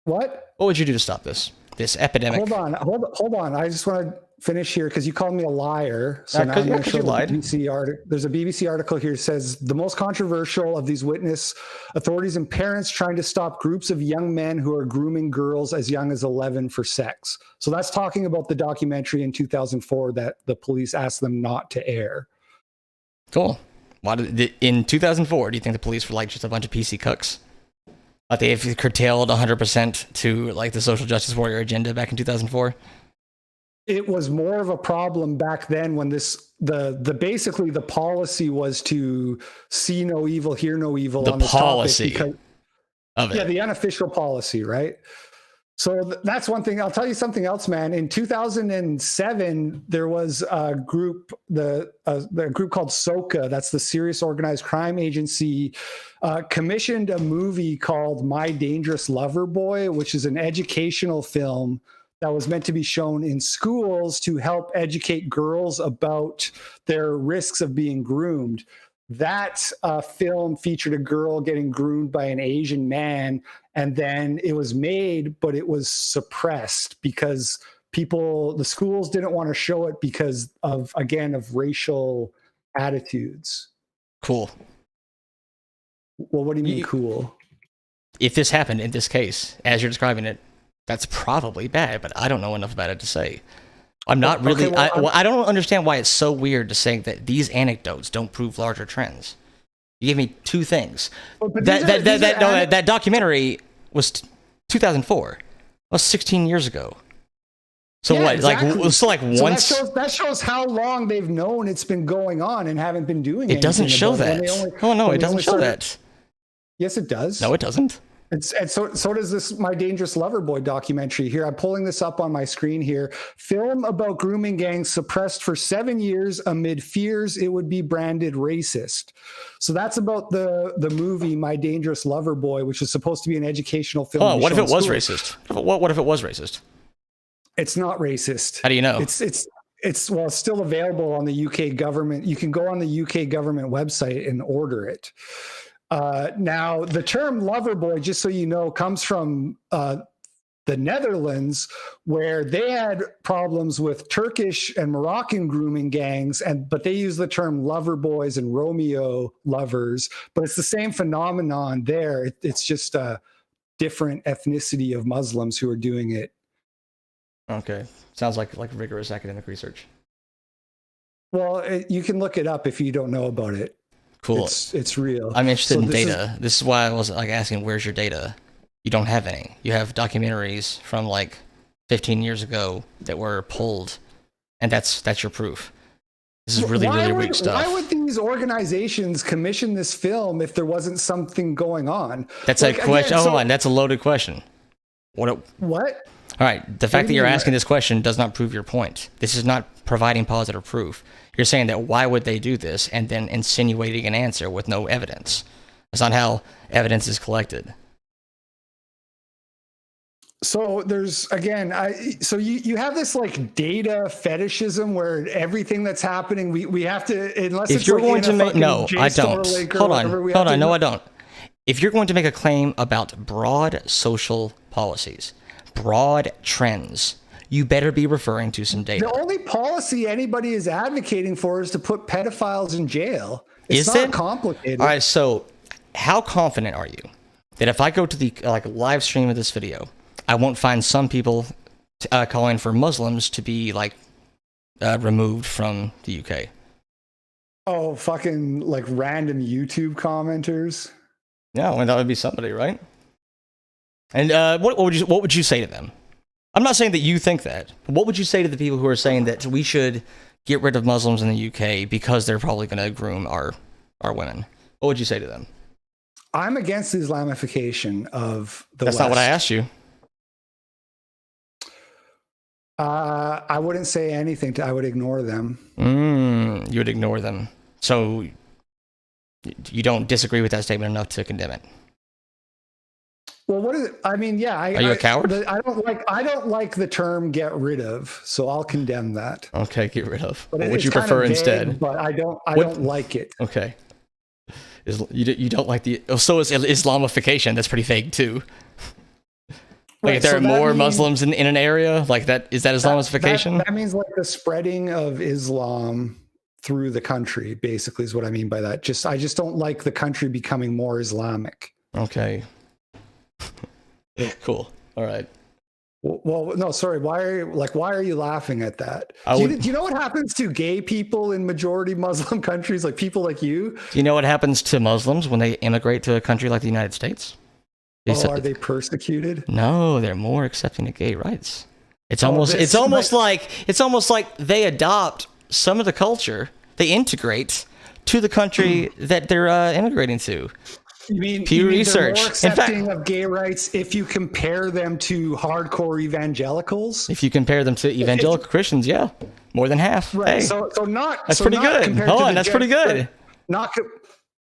What? What would you do to stop this? This epidemic? Hold on. I just want to finish here because you called me a liar. So now I'm going to show the BBC article. There's a BBC article here that says the most controversial of these witness authorities and parents trying to stop groups of young men who are grooming girls as young as 11 for sex. So that's talking about the documentary in 2004 that the police asked them not to air. Cool. Why in 2004, do you think the police were like just a bunch of PC cooks? Like they have curtailed 100% to like the social justice warrior agenda back in 2004? It was more of a problem back then when basically the policy was to see no evil, hear no evil on this policy topic because, yeah, the unofficial policy, right? So that's one thing. I'll tell you something else, man. In 2007, there was a group, the group called SOCA, that's the Serious Organized Crime Agency, commissioned a movie called My Dangerous Lover Boy, which is an educational film that was meant to be shown in schools to help educate girls about their risks of being groomed. That film featured a girl getting groomed by an Asian man, and then it was made, but it was suppressed because the schools didn't want to show it because of racial attitudes. Cool. Well, what do you mean cool? If this happened in this case, as you're describing it, that's probably bad, but I don't know enough about it to say. I'm not really. Okay, I don't understand why it's so weird to say that these anecdotes don't prove larger trends. You gave me two things. That documentary was 2004. That was 16 years ago. So yeah, what? Exactly. Once that shows how long they've known it's been going on and haven't been doing anything. It doesn't show that. It doesn't show that. Yes, it does. No, it doesn't. And so does this My Dangerous Lover Boy documentary here. I'm pulling this up on my screen here. Film about grooming gangs suppressed for 7 years amid fears it would be branded racist. So that's about the movie My Dangerous Lover Boy, which is supposed to be an educational film. Oh, what if it was racist? What if it was racist? It's not racist. How do you know? It's still available on the UK government. You can go on the UK government website and order it. Now, the term lover boy, just so you know, comes from the Netherlands, where they had problems with Turkish and Moroccan grooming gangs, but they use the term lover boys and Romeo lovers. But it's the same phenomenon there. It's just a different ethnicity of Muslims who are doing it. Okay, sounds like rigorous academic research. Well, you can look it up if you don't know about it. Cool. It's real. I'm interested in data. This is why I was asking, where's your data? You don't have any. You have documentaries from 15 years ago that were pulled, and that's your proof. This is really weak stuff. Why would these organizations commission this film if there wasn't something going on? That's a question. Hold on, that's a loaded question. What? All right, the fact that you're asking this question does not prove your point. This is not providing positive proof. You're saying that why would they do this and then insinuating an answer with no evidence. That's not how evidence is collected. So there's, again, you have this data fetishism where everything that's happening, we have to, unless if you're going to make, no, I don't. Hold on, no, I don't. If you're going to make a claim about broad social policies, broad trends, you better be referring to some data. The only policy anybody is advocating for is to put pedophiles in jail. It's not complicated. All right, so how confident are you that if I go to the live stream of this video, I won't find some people calling for Muslims to be removed from the UK? Oh, fucking random YouTube commenters. Yeah, well, that would be somebody, right? And what would you say to them? I'm not saying that you think that. But what would you say to the people who are saying that we should get rid of Muslims in the UK because they're probably going to groom our women? What would you say to them? I'm against the Islamification of the That's West. Not what I asked you. I wouldn't say anything. I would ignore them. You would ignore them. So you don't disagree with that statement enough to condemn it? Well, what is it? I mean, yeah. Are you a coward? I don't like the term "get rid of," so I'll condemn that. Okay, get rid of. But what would you prefer vague, instead? But I don't like it. Okay. You don't like the... So is Islamification. That's pretty vague too. Like if there are more Muslims in an area, like that, is that Islamification? That means like the spreading of Islam through the country, basically, is what I mean by that. I just don't like the country becoming more Islamic. Okay. Cool. All right. Well, no, sorry. Why are you laughing at that? Do you know what happens to gay people in majority Muslim countries, like people like you? Do you know what happens to Muslims when they immigrate to a country like the United States? Are they persecuted? No, they're more accepting of gay rights. It's almost like they adopt some of the culture, they integrate to the country that they're immigrating to. You mean Research. They're more accepting of gay rights if you compare them to hardcore evagelicals? If you compare them to evangelical Christians, yeah, more than half. Right. Hey, that's pretty good. Hold on, that's pretty good.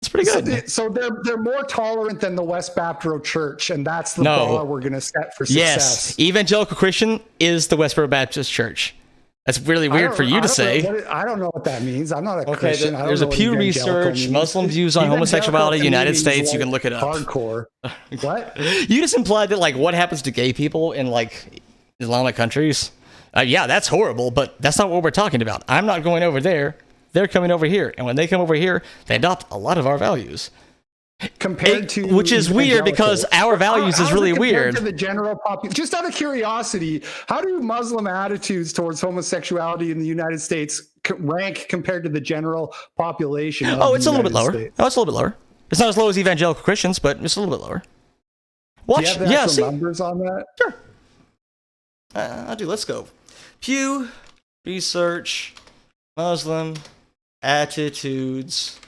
It's pretty good. So they're more tolerant than the West Baptist Church, and that's the bar we're going to set for success. Yes, evangelical Christian is the Westboro Baptist Church. That's really weird for you to say. I don't know what that means. I'm not a Christian. There's a Pew Research, Muslim views on homosexuality, United States. You can look it up. Hardcore. What? You just implied that, like, what happens to gay people in, like, Islamic countries? Yeah, that's horrible, but that's not what we're talking about. I'm not going over there. They're coming over here. And when they come over here, they adopt a lot of our values. Which is weird because our values is really weird. To the general population, just out of curiosity, how do Muslim attitudes towards homosexuality in the United States rank compared to the general population? It's a little bit lower. It's a little bit lower. It's not as low as evangelical Christians, but it's a little bit lower. Watch. Do you have the numbers on that? Sure. I do. Let's go. Pew Research, Muslim attitudes,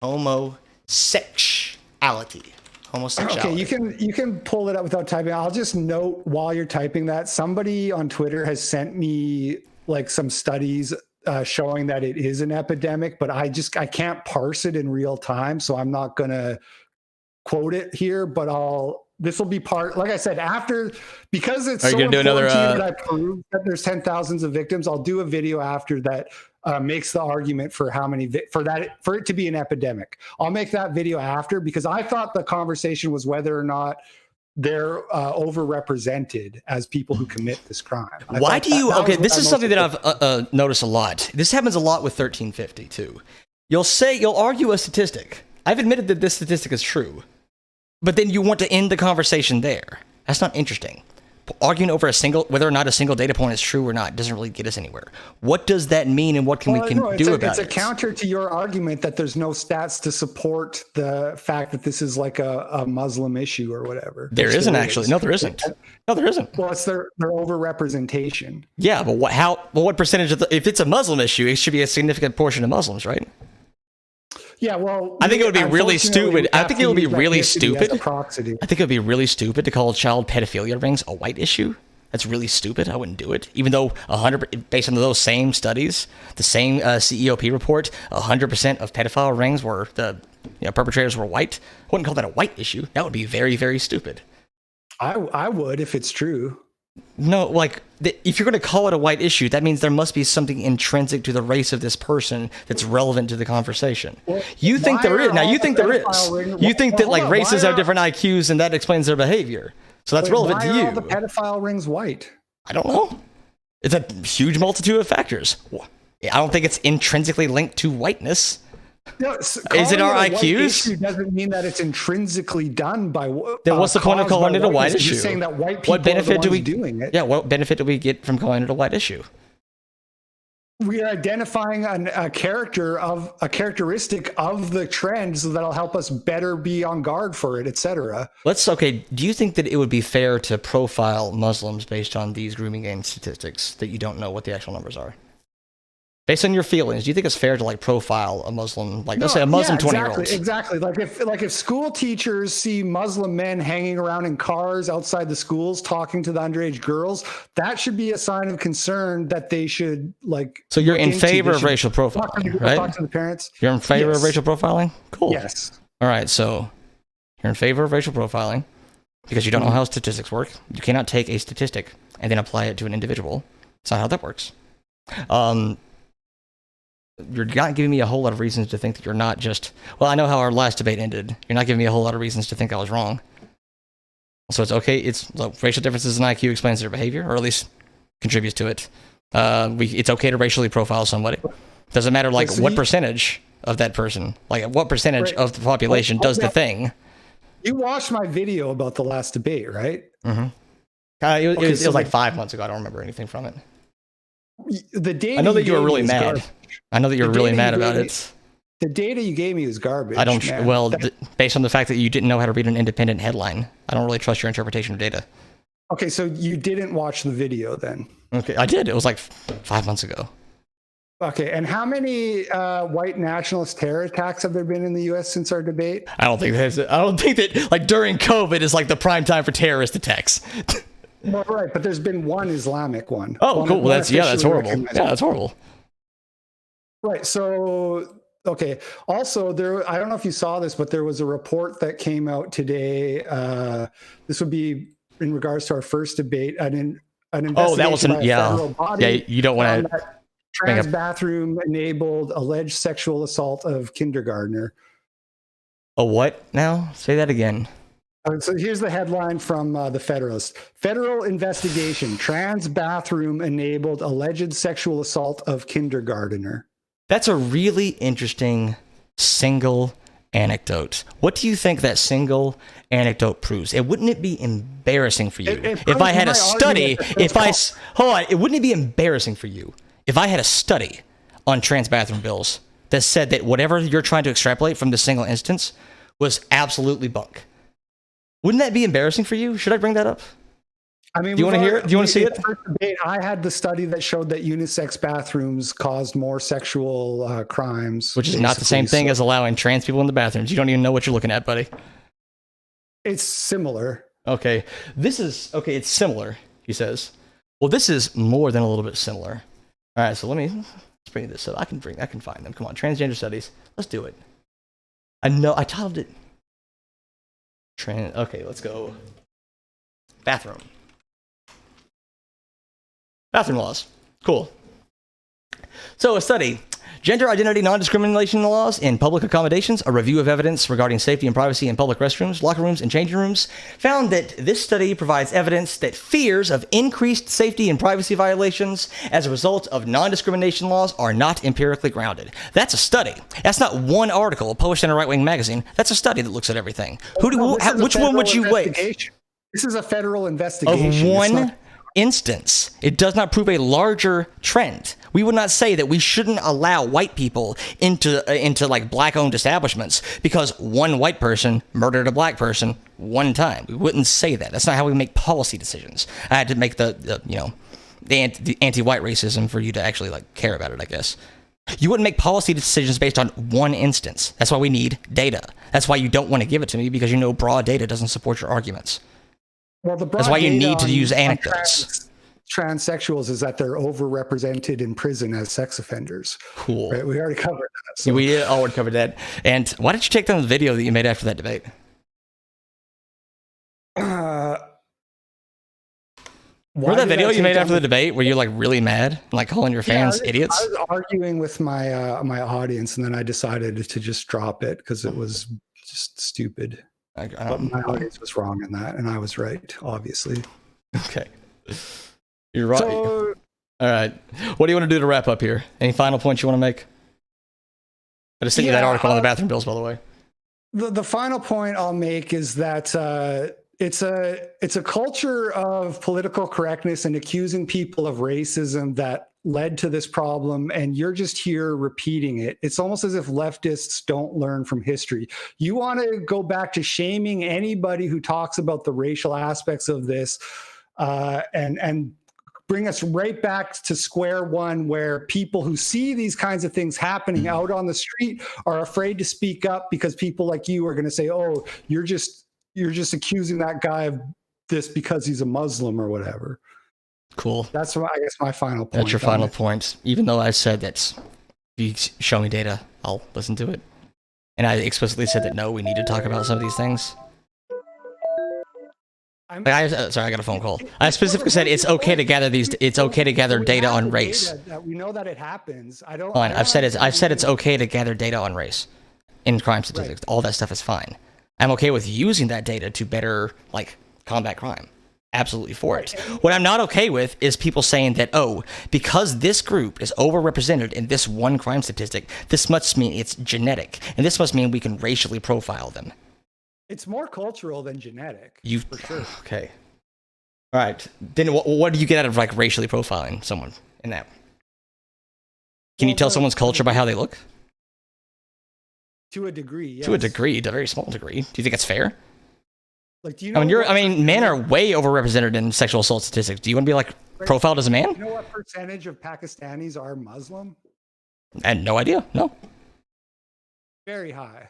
homosexuality. Okay, you can pull it up without typing. I'll just note while you're typing that somebody on Twitter has sent me like some studies showing that it is an epidemic, but I can't parse it in real time, so I'm not gonna quote it here. But this will be part, like I said, after, because it's so important that I prove that there's 10,000s of victims. I'll do a video after that makes the argument for how many for it to be an epidemic. I'll make that video after, because I thought the conversation was whether or not they're overrepresented as people who commit this crime. Why do you? Okay, this is something that I've noticed a lot. This happens a lot with 1350 too. You'll argue a statistic. I've admitted that this statistic is true, but then you want to end the conversation there. That's not interesting. Arguing over whether or not a single data point is true or not doesn't really get us anywhere. What does that mean, and what can we do about it? It's a counter to your argument that there's no stats to support the fact that this is like a Muslim issue or whatever. There isn't actually. No, there isn't. No, there isn't. Well, it's their overrepresentation. Yeah, but what percentage of if it's a Muslim issue, it should be a significant portion of Muslims, right? Yeah, well, I think it would be really stupid. I think it would be really stupid. I think it would be really stupid to call child pedophilia rings a white issue. That's really stupid. I wouldn't do it. Even though 100, based on those same studies, the same CEOP report, 100% of pedophile rings were perpetrators were white. I wouldn't call that a white issue. That would be very, very stupid. I would if it's true. No, if you're going to call it a white issue, that means there must be something intrinsic to the race of this person that's relevant to the conversation. Well, you think there is. Now, you think there is. You think that races have different IQs and that explains their behavior. So that's relevant to you. Why are all the pedophile rings white? I don't know. It's a huge multitude of factors. I don't think it's intrinsically linked to whiteness. No, is it our IQs? Doesn't mean that it's intrinsically done by. Then what's the point of calling it a white issue? You're saying that white people are the ones doing it. Yeah, what benefit do we get from calling it a white issue? We are identifying a characteristic of the trend, so that'll help us better be on guard for it, etc. Do you think that it would be fair to profile Muslims based on these grooming gang statistics that you don't know what the actual numbers are? Based on your feelings, do you think it's fair to profile a Muslim, let's say a Muslim 20-year-old? Exactly. If school teachers see Muslim men hanging around in cars outside the schools talking to the underage girls, that should be a sign of concern that they should So you're in favor of racial profiling, right? Talk to the parents. You're in favor of racial profiling? Cool. Yes. All right. So you're in favor of racial profiling because you don't know how statistics work. You cannot take a statistic and then apply it to an individual. That's not how that works. You're not giving me a whole lot of reasons to think that you're not just... Well, I know how our last debate ended. You're not giving me a whole lot of reasons to think I was wrong. So it's okay. Racial differences in IQ explains their behavior, or at least contributes to it. It's okay to racially profile somebody. Doesn't matter what percentage of that person, what percentage of the population does the thing. You watched my video about the last debate, right? Mm-hmm. It was like 5 months ago. I don't remember anything from it. The data I know that you were really mad. I know that you're really mad about it. The data you gave me is garbage. Based on the fact that you didn't know how to read an independent headline, I don't really trust your interpretation of data. Okay, so you didn't watch the video then? Okay, I did. It was like 5 months ago. Okay, and how many white nationalist terror attacks have there been in the U.S. since our debate? I don't think that during COVID is like the prime time for terrorist attacks. Well, right, but there's been one Islamic one. Oh, cool. Well, that's horrible. Yeah, that's horrible. Right. So, okay. Also, I don't know if you saw this, but there was a report that came out today. This would be in regards to our first debate. An investigation by a federal body. Yeah, you don't want to. Trans bathroom enabled alleged sexual assault of kindergartner. A what now? Say that again. So here's the headline from the Federalist. Federal investigation. Trans bathroom enabled alleged sexual assault of kindergartner. That's a really interesting single anecdote. What do you think that single anecdote proves? Wouldn't it be embarrassing for you if I had a study? Wouldn't it be embarrassing for you if I had a study on trans bathroom bills that said that whatever you're trying to extrapolate from this single instance was absolutely bunk? Wouldn't that be embarrassing for you? Should I bring that up? I mean, do you want to hear it? Do you want to see it? I had the study that showed that unisex bathrooms caused more sexual crimes. Which is not the same thing as allowing trans people in the bathrooms. You don't even know what you're looking at, buddy. It's similar. Okay. It's similar, he says. Well, this is more than a little bit similar. All right, so let's bring this up. I can find them. Come on, transgender studies. Let's do it. I know, I titled it. Okay, let's go. Bathroom laws. Cool. So a study. Gender identity non-discrimination laws in public accommodations, a review of evidence regarding safety and privacy in public restrooms, locker rooms, and changing rooms, found that this study provides evidence that fears of increased safety and privacy violations as a result of non-discrimination laws are not empirically grounded. That's a study. That's not one article published in a right-wing magazine. That's a study that looks at everything. Which one would you wait? This is a federal investigation. Of one instance. It does not prove a larger trend. We would not say that we shouldn't allow white people into like black-owned establishments because one white person murdered a black person one time. We wouldn't say that. That's not how we make policy decisions. I had to make the anti-white racism for you to actually care about it, I guess. You wouldn't make policy decisions based on one instance. That's why we need data. That's why you don't want to give it to me, because you know broad data doesn't support your arguments. Well, that's why you need to use anecdotes. Transsexuals is that they're overrepresented in prison as sex offenders. Cool. Right? We already covered that. So. We already covered that. And why did you take down the video that you made after that debate? Remember that video you made after the debate where you're really mad, calling your fans idiots? I was arguing with my my audience, and then I decided to just drop it because it was just stupid. But my audience was wrong in that, and I was right, obviously. Okay. You're right. So, all right. What do you want to do to wrap up here? Any final points you want to make? I just sent you that article on the bathroom bills, by the way. The final point I'll make is that it's a culture of political correctness and accusing people of racism that led to this problem, and you're just here repeating it. It's almost as if leftists don't learn from history. You want to go back to shaming anybody who talks about the racial aspects of this, and bring us right back to square one, where people who see these kinds of things happening out on the street are afraid to speak up because people like you are going to say, "Oh, you're just accusing that guy of this because he's a Muslim or whatever." Cool. That's I guess my final point. That's your final point. Even though I said that if you show me data, I'll listen to it. And I explicitly said that no, we need to talk about some of these things. Sorry, I got a phone call. I specifically said it's okay to gather data on race. We know that it happens. Fine. I've said it's okay to gather data on race in crime statistics. Right. All that stuff is fine. I'm okay with using that data to better combat crime. Absolutely for it. What I'm not okay with is people saying that, oh, because this group is overrepresented in this one crime statistic, this must mean it's genetic, and this must mean we can racially profile them. It's more cultural than genetic. For sure. Okay. All right. Then what do you get out of like racially profiling someone in that? Can you tell someone's culture by how they look? To a degree, yes. To a degree, to a very small degree. Do you think it's fair? Like, do you know? Men are way overrepresented in sexual assault statistics. Do you want to be like profiled as a man? You know what percentage of Pakistanis are Muslim? I had no idea. No. Very high.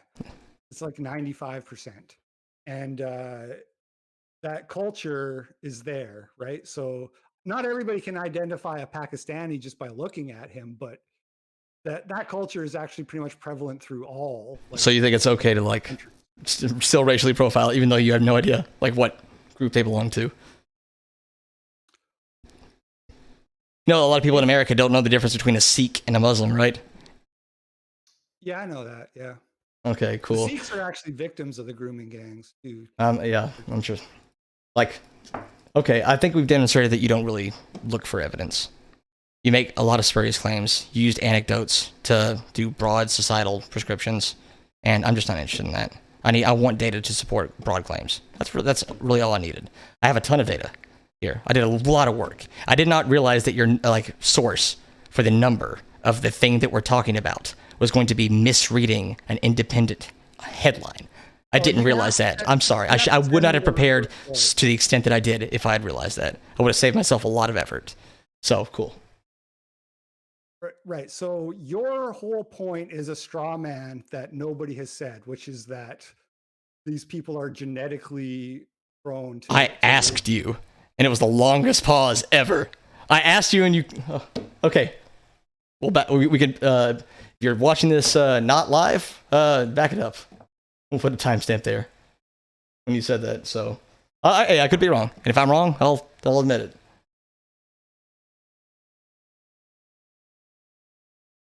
It's like 95%. And that culture is there, right? So not everybody can identify a Pakistani just by looking at him, but that culture is actually pretty much prevalent through all. Like, so you think it's okay to like still racially profile, even though you have no idea like what group they belong to? A lot of people in America don't know the difference between a Sikh and a Muslim, right? Yeah, I know that. Yeah. Okay, cool. The Sikhs are actually victims of the grooming gangs, too. Yeah, I'm sure. Like, okay, I think we've demonstrated that you don't really look for evidence. You make a lot of spurious claims. You used anecdotes to do broad societal prescriptions, and I'm just not interested in that. I want data to support broad claims. That's really all I needed. I have a ton of data here. I did a lot of work. I did not realize that your like source for the number of the thing that we're talking about was going to be misreading an independent headline. I didn't realize that. I'm sorry. I would not have prepared to the extent that I did if I had realized that. I would have saved myself a lot of effort. So, cool. Right. So your whole point is a straw man that nobody has said, which is that these people are genetically prone to... I asked you, and it was the longest pause ever. I asked you, and you... Oh, okay. Well, we could... if you're watching this not live, back it up. We'll put a timestamp there when you said that. So, I could be wrong, and if I'm wrong, I'll admit it.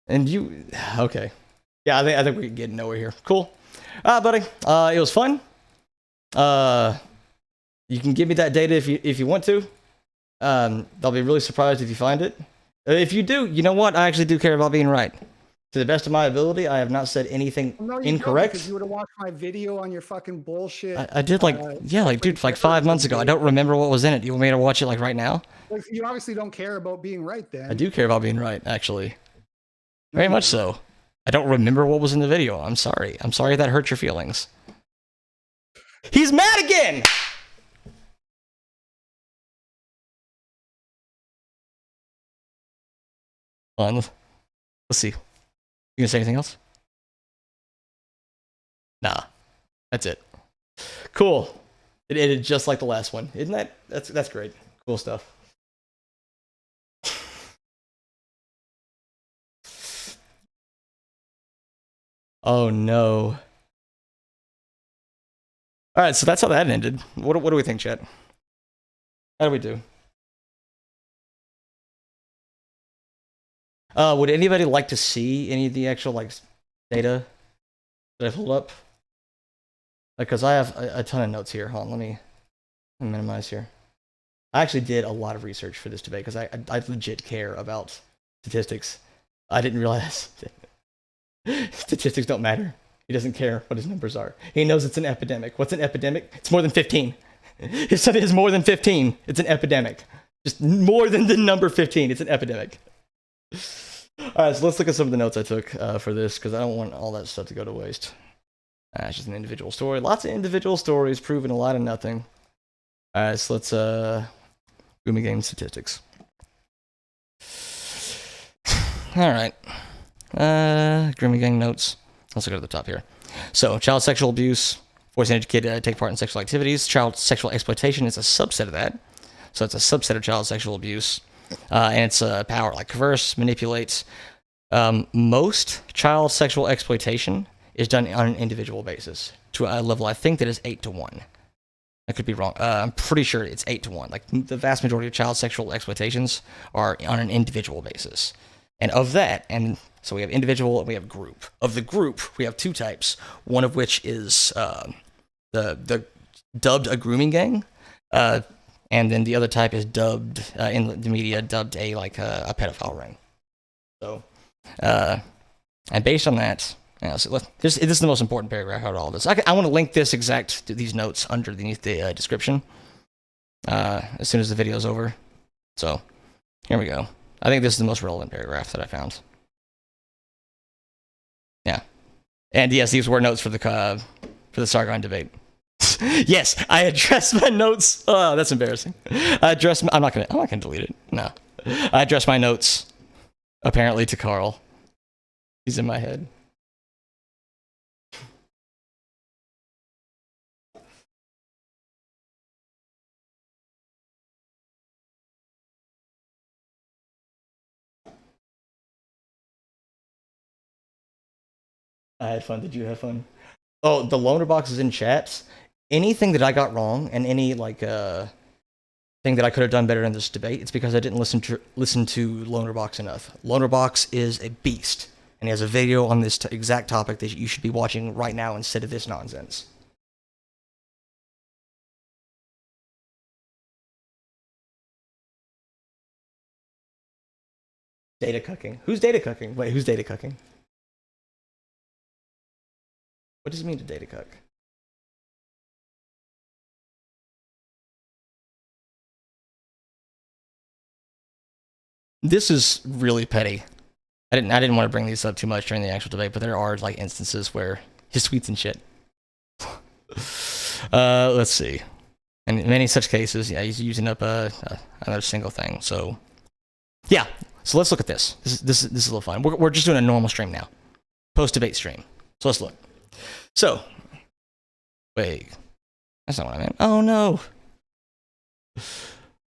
And you, okay, yeah, I think we can get nowhere here. Cool, buddy. It was fun. You can give me that data if you want to. I'll be really surprised if you find it. If you do, you know what? I actually do care about being right. To the best of my ability, I have not said anything incorrect. Because you would have watched my video on your fucking bullshit. I did dude, like 5 months ago. I don't remember what was in it. You want me to watch it like right now? Like, you obviously don't care about being right then. I do care about being right, actually. Very much so. I don't remember what was in the video. I'm sorry. I'm sorry that hurt your feelings. He's mad again! Let's see. You gonna say anything else? Nah. That's it. Cool. It ended just like the last one. Isn't that? That's great. Cool stuff. Oh no. Alright, so that's how that ended. What do we think, chat? How do we do? Would anybody like to see any of the actual like data that I pulled up? Because I have a ton of notes here. Hold on, let me minimize here. I actually did a lot of research for this debate because I legit care about statistics. I didn't realize statistics don't matter. He doesn't care what his numbers are. He knows it's an epidemic. What's an epidemic? It's more than 15. If something is more than 15, it's an epidemic. Just more than the number 15, it's an epidemic. Alright, so let's look at some of the notes I took for this, because I don't want all that stuff to go to waste. It's just an individual story. Lots of individual stories proving a lot of nothing. Alright, so let's Grooming Gang statistics. Alright. Grooming Gang notes. Let's go to the top here. So, child sexual abuse, forcing a kid to take part in sexual activities. Child sexual exploitation is a subset of that. So it's a subset of child sexual abuse. And it's power, like coerce, manipulates. Most child sexual exploitation is done on an individual basis to a level I think that is 8 to 1. I could be wrong. I'm pretty sure it's 8 to 1. Like the vast majority of child sexual exploitations are on an individual basis. And of that, and so we have individual and we have group. Of the group, we have two types. One of which is the dubbed a grooming gang. And then the other type is dubbed in the media, dubbed a pedophile ring. So, and based on that, so this is the most important paragraph out of all this. I want to link these notes underneath the description as soon as the video is over. So, here we go. I think this is the most relevant paragraph that I found. Yeah, and yes, these were notes for the Sargon debate. Yes, I addressed my notes. Oh, that's embarrassing. I'm not gonna delete it. No, I addressed my notes apparently to Carl. He's in my head. I had fun. Did you have fun? Oh, the loaner box is in chats. Anything that I got wrong and any thing that I could have done better in this debate, it's because I didn't listen to Loanerbox enough. Loanerbox is a beast, and he has a video on this exact topic that you should be watching right now instead of this nonsense. Data cucking. Who's data cucking? Wait, who's data cucking? What does it mean to data cuck? This is really petty. I didn't want to bring these up too much during the actual debate, but there are like instances where his tweets and shit. Let's see. And in many such cases, yeah, he's using up another single thing. So, yeah. So let's look at this. This is a little fun. We're just doing a normal stream now, post debate stream. So let's look. So, wait, that's not what I meant. Oh no,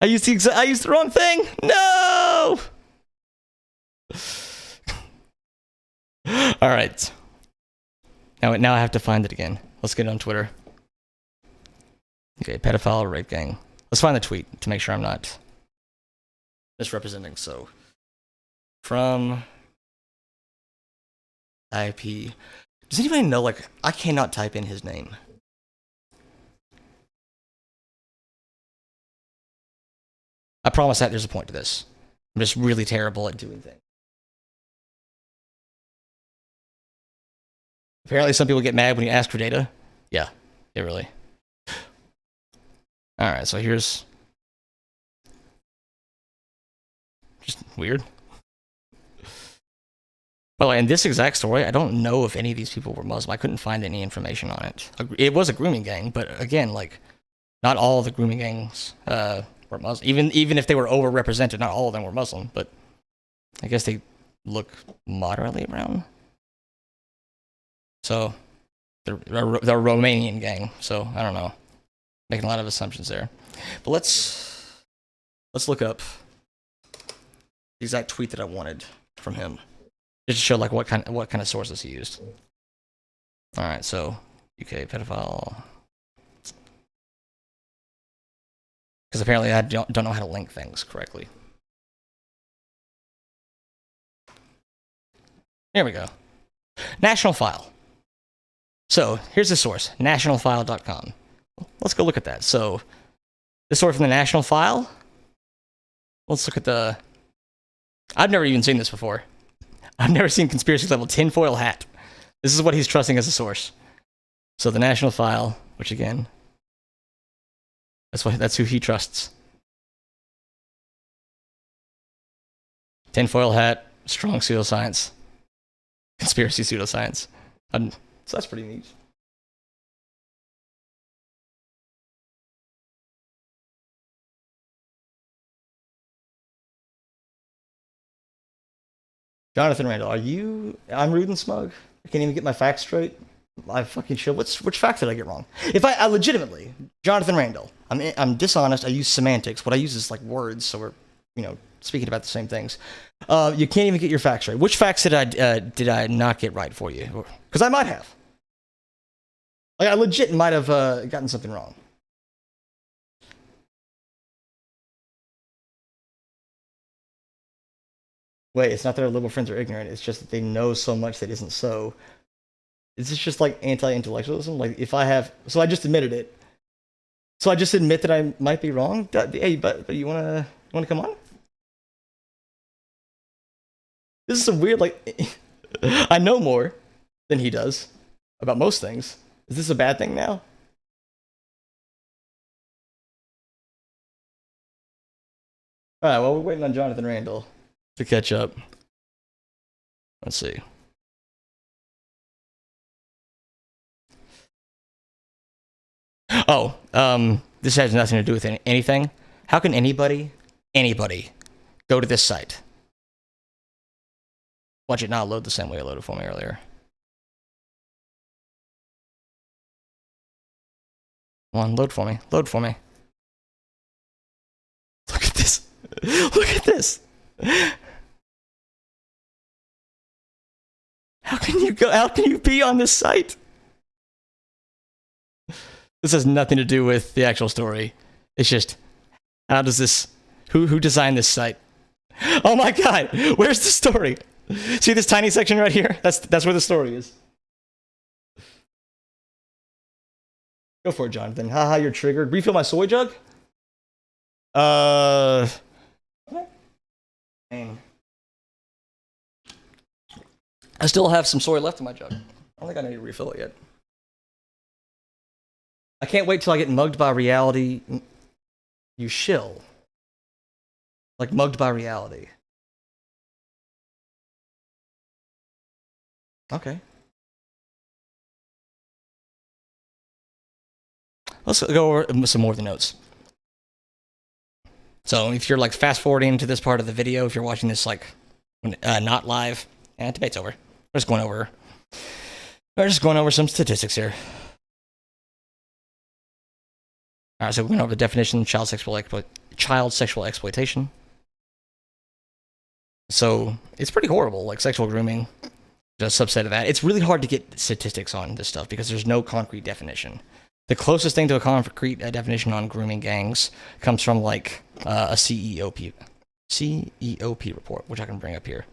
I used the wrong thing. No. All right. Now I have to find it again. Let's get it on Twitter. Okay, pedophile rape gang. Let's find the tweet to make sure I'm not misrepresenting. So, from IP. Does anybody know, like, I cannot type in his name. I promise that there's a point to this. I'm just really terrible at doing things. Apparently some people get mad when you ask for data. Yeah, really. Alright, so here's... just weird. By the way, in this exact story, I don't know if any of these people were Muslim. I couldn't find any information on it. It was a grooming gang, but again, like, not all the grooming gangs were Muslim. Even if they were overrepresented, not all of them were Muslim, but I guess they look moderately brown. So, they're a Romanian gang, so I don't know. Making a lot of assumptions there. But let's look up the exact tweet that I wanted from him. Just to show like what kind of sources he used. All right, so UK pedophile, because apparently I don't know how to link things correctly. Here we go. National File. So here's the source, nationalfile.com. Let's go look at that. So the story from the National File. Let's look at the. I've never even seen this before. I've never seen conspiracy level tinfoil hat. This is what he's trusting as a source. So the National File, which again, that's who he trusts. Tinfoil hat, strong pseudoscience, conspiracy pseudoscience. So that's pretty neat. Jonathan Randall, I'm rude and smug. I can't even get my facts straight. I fucking should. Which fact did I get wrong? If I legitimately, Jonathan Randall, I'm dishonest. I use semantics. What I use is like words, so we're speaking about the same things. You can't even get your facts right. Which facts did I not get right for you? Because I might have. Like I legit might have gotten something wrong. Wait, it's not that our liberal friends are ignorant. It's just that they know so much that isn't so. Is this just like anti-intellectualism? Like if I have, so I just admitted it. So I just admit that I might be wrong. Hey, but you wanna come on? This is some weird, like, I know more than he does about most things. Is this a bad thing now? All right, well, we're waiting on Jonathan Randall to catch up. Let's see. Oh, this has nothing to do with anything. How can anybody go to this site? Watch it not load the same way it loaded for me earlier. Come on, load for me. Load for me. Look at this. Look at this. How can you be on this site? This has nothing to do with the actual story. It's just, how does this, who designed this site? Oh my god, where's the story? See this tiny section right here? That's where the story is. Go for it, Jonathan. Haha, you're triggered. Refill my soy jug? Dang. I still have some soy left in my jug. I don't think I need to refill it yet. I can't wait till I get mugged by reality. You shill. Like mugged by reality. Okay. Let's go over some more of the notes. So if you're like fast forwarding to this part of the video, if you're watching this like not live, debate's over. We're just going over some statistics here. All right, so we went over the definition of child sexual exploitation. So it's pretty horrible, like sexual grooming, just a subset of that. It's really hard to get statistics on this stuff because there's no concrete definition. The closest thing to a concrete definition on grooming gangs comes from like a CEOP report, which I can bring up here.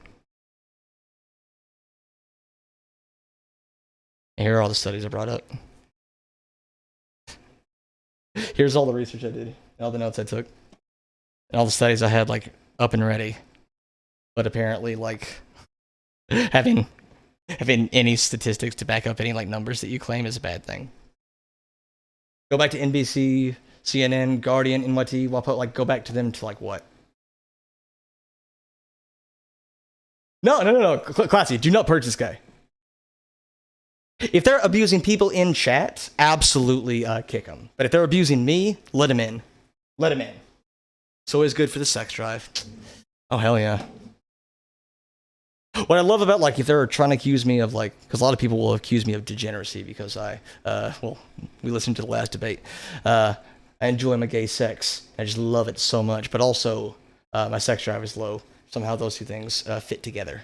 And here are all the studies I brought up. Here's all the research I did, and all the notes I took, and all the studies I had like up and ready. But apparently, like having any statistics to back up any like numbers that you claim is a bad thing. Go back to NBC, CNN, Guardian, NYT. Well, like go back to them to like what? No. Classy, do not purge this guy. If they're abusing people in chat, absolutely kick them. But if they're abusing me, let them in. Let them in. It's always good for the sex drive. Oh, hell yeah. What I love about, like, if they're trying to accuse me of, like, because a lot of people will accuse me of degeneracy because well, we listened to the last debate. I enjoy my gay sex. I just love it so much. But also, my sex drive is low. Somehow those two things fit together.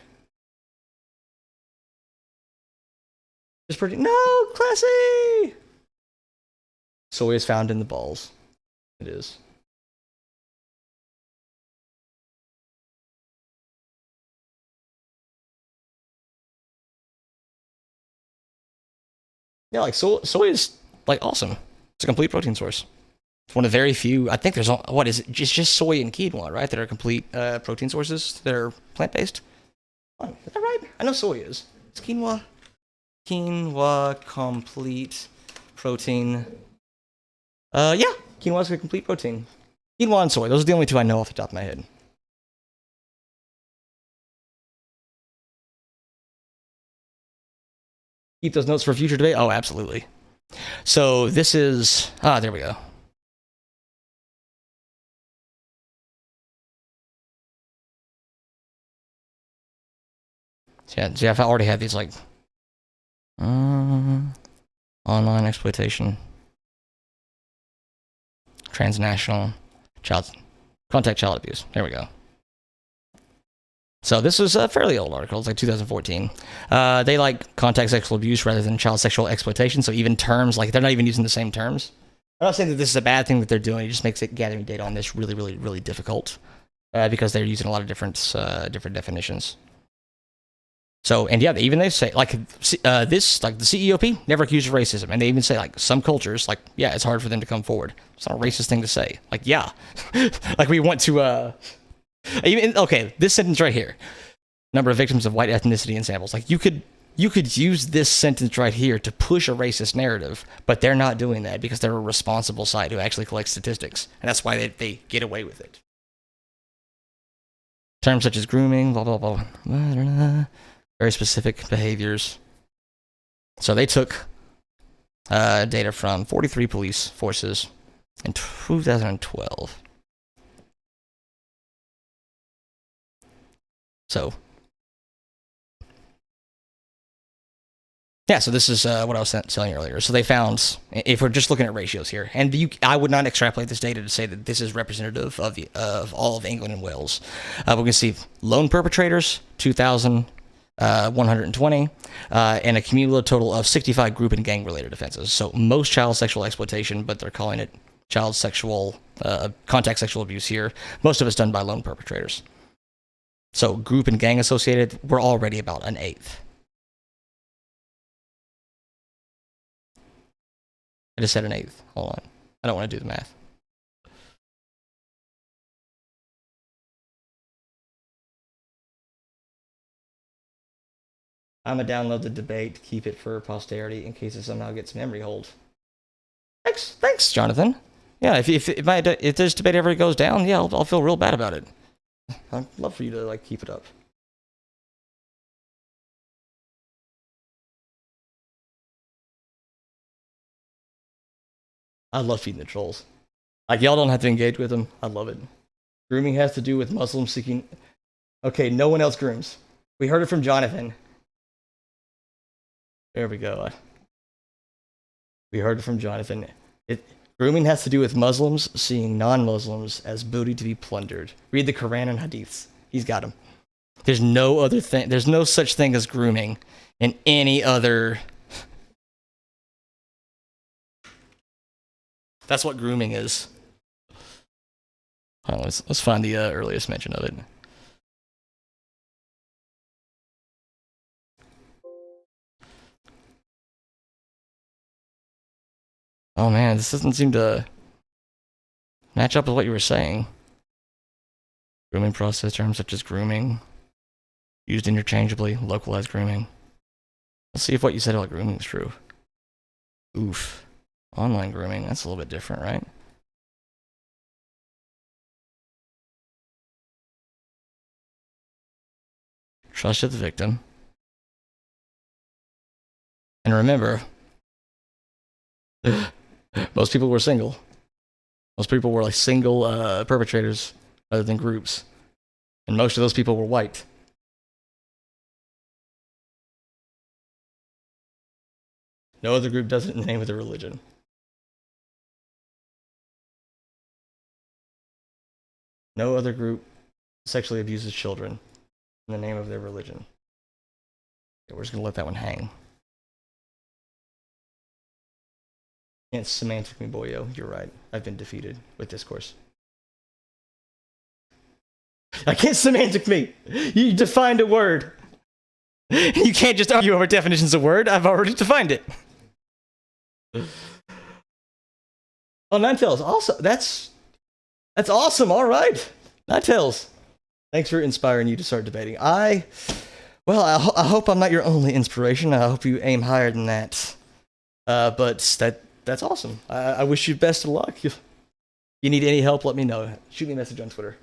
It's pretty. No, classy! Soy is found in the balls. It is. Yeah, like soy is like awesome. It's a complete protein source. It's one of the very few. I think there's what is it? Just soy and quinoa, right? That are complete protein sources that are plant based. Is that right? I know soy is. It's quinoa. Quinoa complete protein. Yeah, quinoa is a complete protein. Quinoa and soy. Those are the only two I know off the top of my head. Keep those notes for future debate? Oh, absolutely. So this is... there we go. So yeah, I've already had these, like... online exploitation. Transnational contact child abuse. There we go. So this was a fairly old article. It's like 2014. They like contact sexual abuse rather than child sexual exploitation. So even terms, like they're not even using the same terms. I'm not saying that this is a bad thing that they're doing. It just makes it gathering data on this really, really, really difficult because they're using a lot of different definitions. So, and yeah, even they say like this, like the CEOP never accused of racism, and they even say like some cultures, like yeah, it's hard for them to come forward. It's not a racist thing to say. Like yeah, like we want to even okay, this sentence right here, number of victims of white ethnicity in samples. Like you could use this sentence right here to push a racist narrative, but they're not doing that because they're a responsible site who actually collects statistics, and that's why they get away with it. Terms such as grooming, blah blah blah, very specific behaviors. So they took data from 43 police forces in 2012. So yeah, so this is what I was telling you earlier. So they found, if we're just looking at ratios here, and I would not extrapolate this data to say that this is representative of all of England and Wales. We can see lone perpetrators, 2,120, and a cumulative total of 65 group and gang-related offenses. So most child sexual exploitation, but they're calling it child sexual, contact sexual abuse here. Most of it's done by lone perpetrators. So group and gang associated, we're already about an eighth. I just said an eighth. Hold on. I don't want to do the math. I'm going to download the debate, keep it for posterity in case it somehow gets memory hold. Thanks, Jonathan. Yeah, if this debate ever goes down, yeah, I'll feel real bad about it. I'd love for you to like keep it up. I love feeding the trolls. Like, y'all don't have to engage with them. I love it. Grooming has to do with Muslims seeking... Okay, no one else grooms. We heard it from Jonathan. There we go. We heard it from Jonathan. Grooming has to do with Muslims seeing non-Muslims as booty to be plundered. Read the Quran and Hadiths. He's got them. There's no other thing. There's no such thing as grooming in any other... That's what grooming is. Oh, let's find the earliest mention of it. Oh man, this doesn't seem to match up with what you were saying. Grooming process terms such as grooming, used interchangeably, localized grooming. Let's see if what you said about grooming is true. Oof. Online grooming, that's a little bit different, right? Trusted the victim. And remember, most people were single. Most people were like single perpetrators other than groups. And most of those people were white. No other group does it in the name of their religion. No other group sexually abuses children in the name of their religion. Okay, we're just going to let that one hang. Can't semantic me, boyo. You're right. I've been defeated with discourse. I can't semantic me. You defined a word. You can't just argue over definitions of word. I've already defined it. Oh, Ninetales. Also, that's awesome. All right. Ninetales. Thanks for inspiring you to start debating. I hope I'm not your only inspiration. I hope you aim higher than that. But that's awesome. I wish you best of luck. If you need any help, let me know. Shoot me a message on Twitter.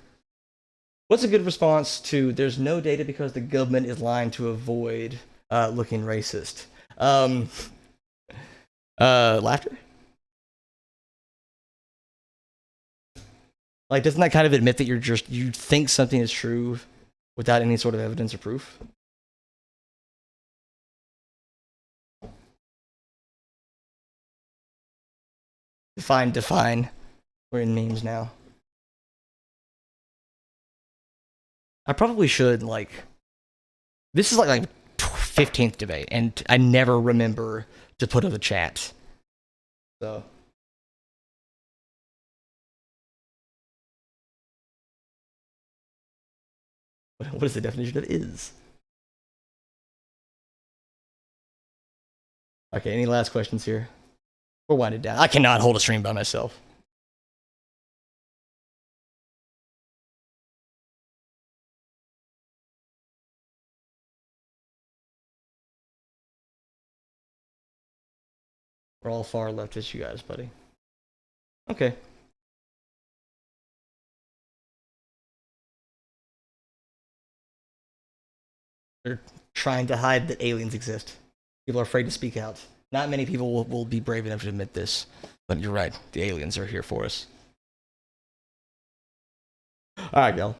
What's a good response to there's no data because the government is lying to avoid looking racist? Laughter? Like, doesn't that kind of admit that you think something is true without any sort of evidence or proof? Define. We're in memes now. I probably should, like... This is like 15th debate, and I never remember to put in the chat. So... What is the definition of is? Okay, any last questions here? We're winding down. I cannot hold a stream by myself. We're all far left as you guys, buddy. Okay. They're trying to hide that aliens exist. People are afraid to speak out. Not many people will be brave enough to admit this. But you're right. The aliens are here for us. All right, y'all.